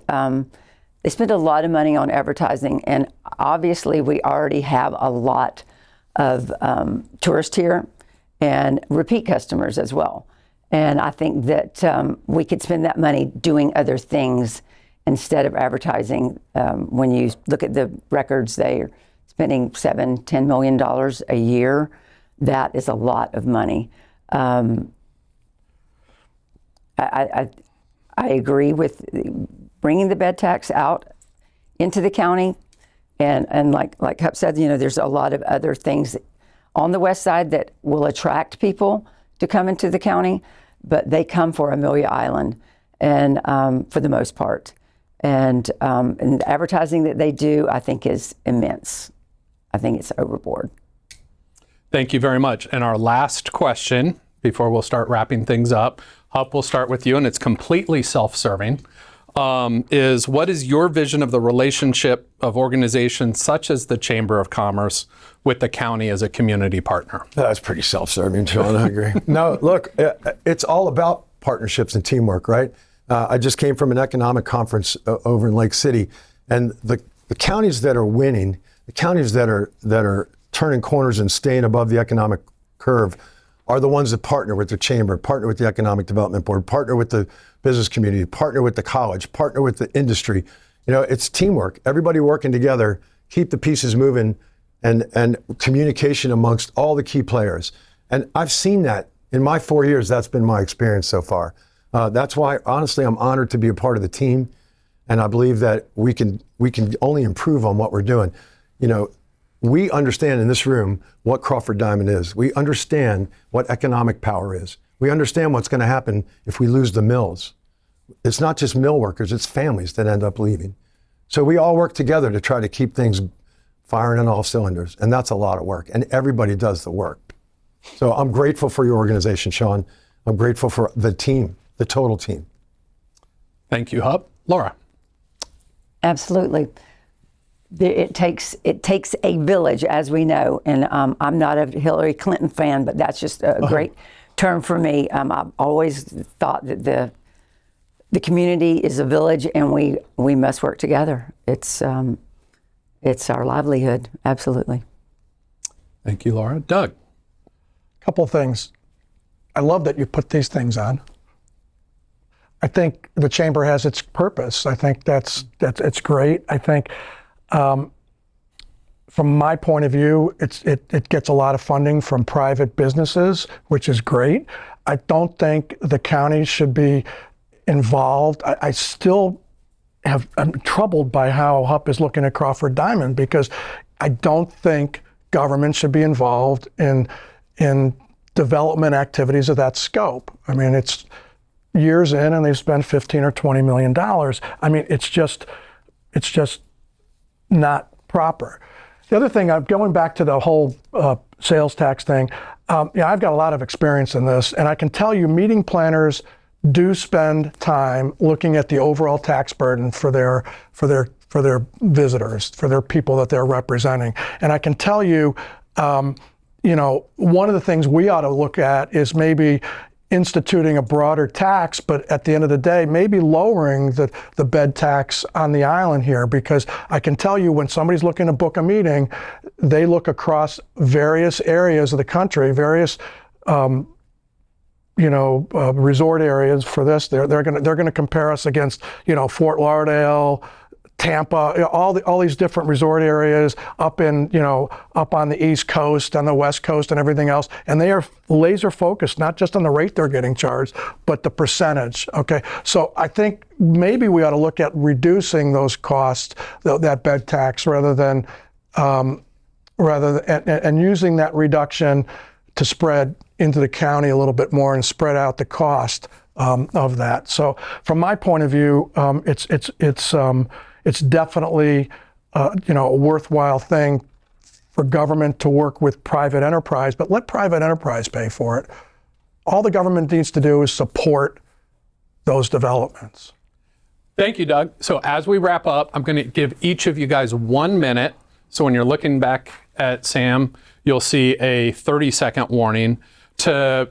they spend a lot of money on advertising, and obviously we already have a lot of tourists here and repeat customers as well. And I think that we could spend that money doing other things instead of advertising. When you look at the records, they're spending $7-10 million a year. That is a lot of money. I agree with bringing the bed tax out into the county, and like Hup said, you know, there's a lot of other things on the west side that will attract people to come into the county, but they come for Amelia Island, and for the most part, and the advertising that they do, I think, is immense. I think it's overboard. Thank you very much. And our last question, before we'll start wrapping things up, Hup, we'll start with you, and it's completely self-serving, is what is your vision of the relationship of organizations such as the Chamber of Commerce with the county as a community partner? That's pretty self-serving, Sean. I agree. No, look, it's all about partnerships and teamwork, right? I just came from an economic conference over in Lake City, and the counties that are winning, the counties that are turning corners and staying above the economic curve are the ones that partner with the chamber, partner with the Economic Development Board, partner with the business community, partner with the college, partner with the industry. You know, it's teamwork. Everybody working together, keep the pieces moving, and communication amongst all the key players. And I've seen that in my 4 years. That's been my experience so far. That's why, honestly, I'm honored to be a part of the team, and I believe that we can only improve on what we're doing. You know, we understand in this room what Crawford Diamond is. We understand what economic power is. We understand what's going to happen if we lose the mills. It's not just mill workers, it's families that end up leaving. So we all work together to try to keep things firing on all cylinders, and that's a lot of work, and everybody does the work. So I'm grateful for your organization, Sean. I'm grateful for the team, the total team. Thank you, Hup. Laura. Absolutely. It takes a village, as we know, and I'm not a Hillary Clinton fan, but that's just a great term for me. I've always thought that the community is a village, and we must work together. It's our livelihood, absolutely. Thank you, Laura. Doug. Couple things. I love that you put these things on. I think the chamber has its purpose. I think that's it's great. I think. From my point of view, it gets a lot of funding from private businesses, which is great. I don't think the county should be involved. I still I'm troubled by how Hup is looking at Crawford Diamond, because I don't think government should be involved in development activities of that scope. I mean, it's years in and they've spent $15 or $20 million. I mean, it's just not proper. The other thing, I'm going back to the whole sales tax thing. I've got a lot of experience in this, and I can tell you meeting planners do spend time looking at the overall tax burden for their visitors, for their people that they're representing. And I can tell you, one of the things we ought to look at is maybe instituting a broader tax, but at the end of the day, maybe lowering the bed tax on the island here, because I can tell you when somebody's looking to book a meeting, they look across various areas of the country, various resort areas for this. They're gonna compare us against, Fort Lauderdale, Tampa, all these different resort areas up on the East Coast, on the West Coast, and everything else. And they are laser focused, not just on the rate they're getting charged, but the percentage. Okay, so I think maybe we ought to look at reducing those costs, that bed tax, rather than using that reduction to spread into the county a little bit more and spread out the cost of that. So from my point of view, it's definitely a worthwhile thing for government to work with private enterprise, but let private enterprise pay for it. All the government needs to do is support those developments. Thank you, Doug. So as we wrap up, I'm going to give each of you guys 1 minute. So when you're looking back at Sam, you'll see a 30-second warning to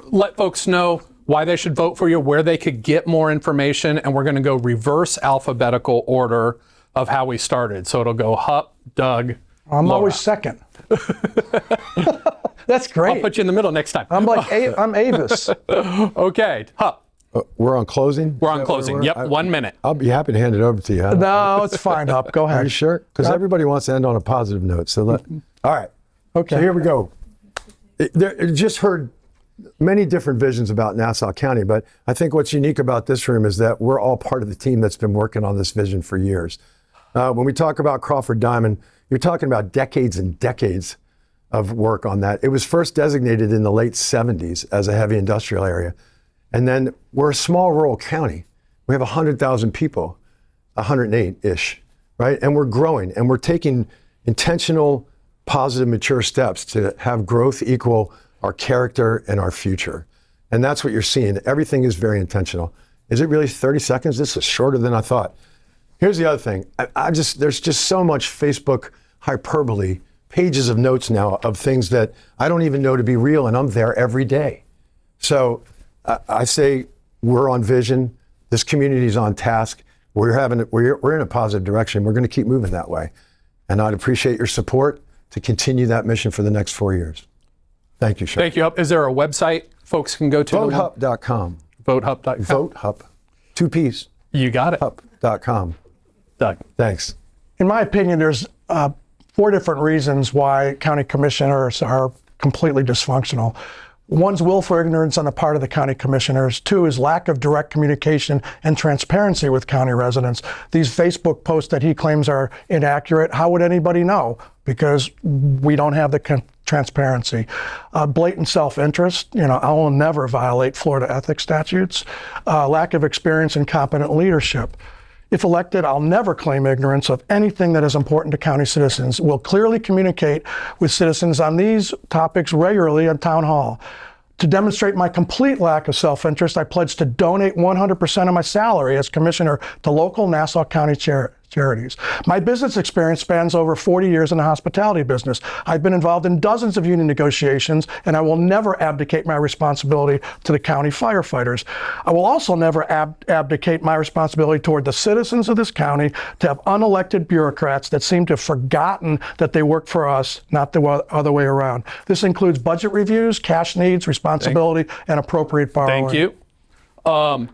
let folks know why they should vote for you, where they could get more information, and we're going to go reverse alphabetical order of how we started. So it'll go Hupp, Doug, I'm Laura. always second. That's great. I'll put you in the middle next time. I'm I'm Avis. Okay, Hupp. We're on closing? We're on closing. Yep, 1 minute. I'll be happy to hand it over to you. No, it's fine, Hupp. Go ahead. Are you sure? Because everybody wants to end on a positive note. So all right. Okay. So here we go. Just heard many different visions about Nassau County, but I think what's unique about this room is that we're all part of the team that's been working on this vision for years. When we talk about Crawford Diamond, you're talking about decades and decades of work on that. It was first designated in the late 70s as a heavy industrial area. And then we're a small rural county. We have 100,000 people, 108-ish, right? And we're growing, and we're taking intentional, positive, mature steps to have growth equal our character and our future. And that's what you're seeing. Everything is very intentional. Is it really 30 seconds? This is shorter than I thought. Here's the other thing. There's just so much Facebook hyperbole, pages of notes now of things that I don't even know to be real, and I'm there every day. So I say we're on vision. This community's on task. We're in a positive direction. We're going to keep moving that way. And I'd appreciate your support to continue that mission for the next 4 years. Thank you, Sean. Thank you, Hupp. Is there a website folks can go to? VoteHupp.com. VoteHupp.com. Vote Hupp. 2 P's. You got it. Hupp.com. Doug. Thanks. In my opinion, there's 4 different reasons why county commissioners are completely dysfunctional. One's willful ignorance on the part of the county commissioners. 2 is lack of direct communication and transparency with county residents. These Facebook posts that he claims are inaccurate, how would anybody know? Because we don't have the transparency. Blatant self-interest, I will never violate Florida ethics statutes. Lack of experience and competent leadership. If elected, I'll never claim ignorance of anything that is important to county citizens. We'll clearly communicate with citizens on these topics regularly at Town Hall. To demonstrate my complete lack of self-interest, I pledge to donate 100% of my salary as commissioner to local Nassau County charities. My business experience spans over 40 years in the hospitality business. I've been involved in dozens of union negotiations, and I will never abdicate my responsibility to the county firefighters. I will also never abdicate my responsibility toward the citizens of this county to have unelected bureaucrats that seem to have forgotten that they work for us, not the other way around. This includes budget reviews, cash needs, responsibility, and appropriate borrowing. Thank you.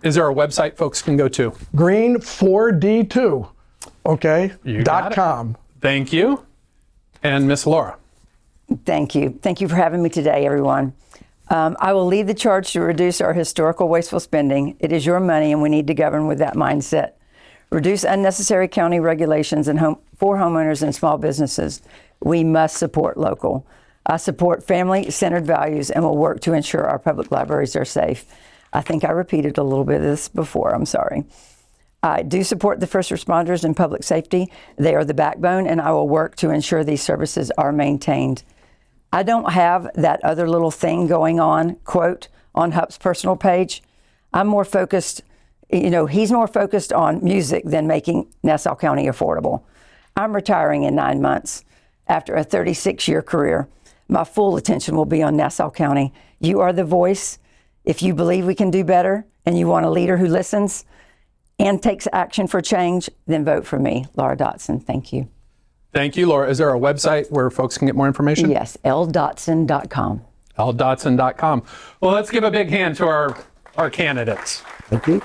Is there a website folks can go to? Green4D2. Okay, .com. Thank you. And Miss Laura. Thank you. Thank you for having me today, everyone. I will lead the charge to reduce our historical wasteful spending. It is your money, and we need to govern with that mindset. Reduce unnecessary county regulations for homeowners and small businesses. We must support local. I support family-centered values and will work to ensure our public libraries are safe. I think I repeated a little bit of this before. I'm sorry. I do support the first responders and public safety. They are the backbone, and I will work to ensure these services are maintained. I don't have that other little thing going on, quote, on Hupp's personal page. I'm more focused, he's more focused on music than making Nassau County affordable. I'm retiring in 9 months after a 36-year career. My full attention will be on Nassau County. You are the voice. If you believe we can do better and you want a leader who listens and takes action for change, then vote for me, Laura Dotson. Thank you. Thank you, Laura. Is there a website where folks can get more information? Yes, ldotson.com. ldotson.com. Well, let's give a big hand to our candidates. Thank you.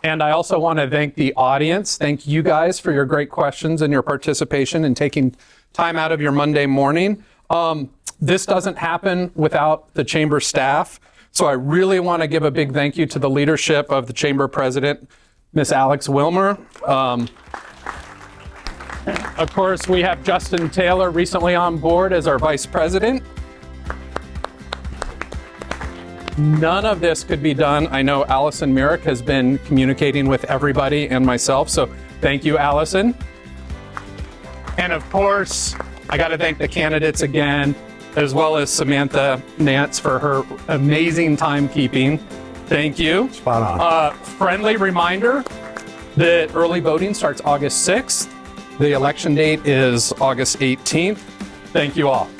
And I also want to thank the audience. Thank you guys for your great questions and your participation and taking time out of your Monday morning. This doesn't happen without the Chamber staff. So I really want to give a big thank you to the leadership of the Chamber President, Miss Alex Wilmer. Of course, we have Justin Taylor recently on board as our Vice President. None of this could be done. I know Allison Merrick has been communicating with everybody and myself, so thank you, Allison. And of course, I got to thank the candidates again, as well as Samantha Nance for her amazing timekeeping. Thank you. Spot on. Friendly reminder that early voting starts August 6th. The election date is August 18th. Thank you all.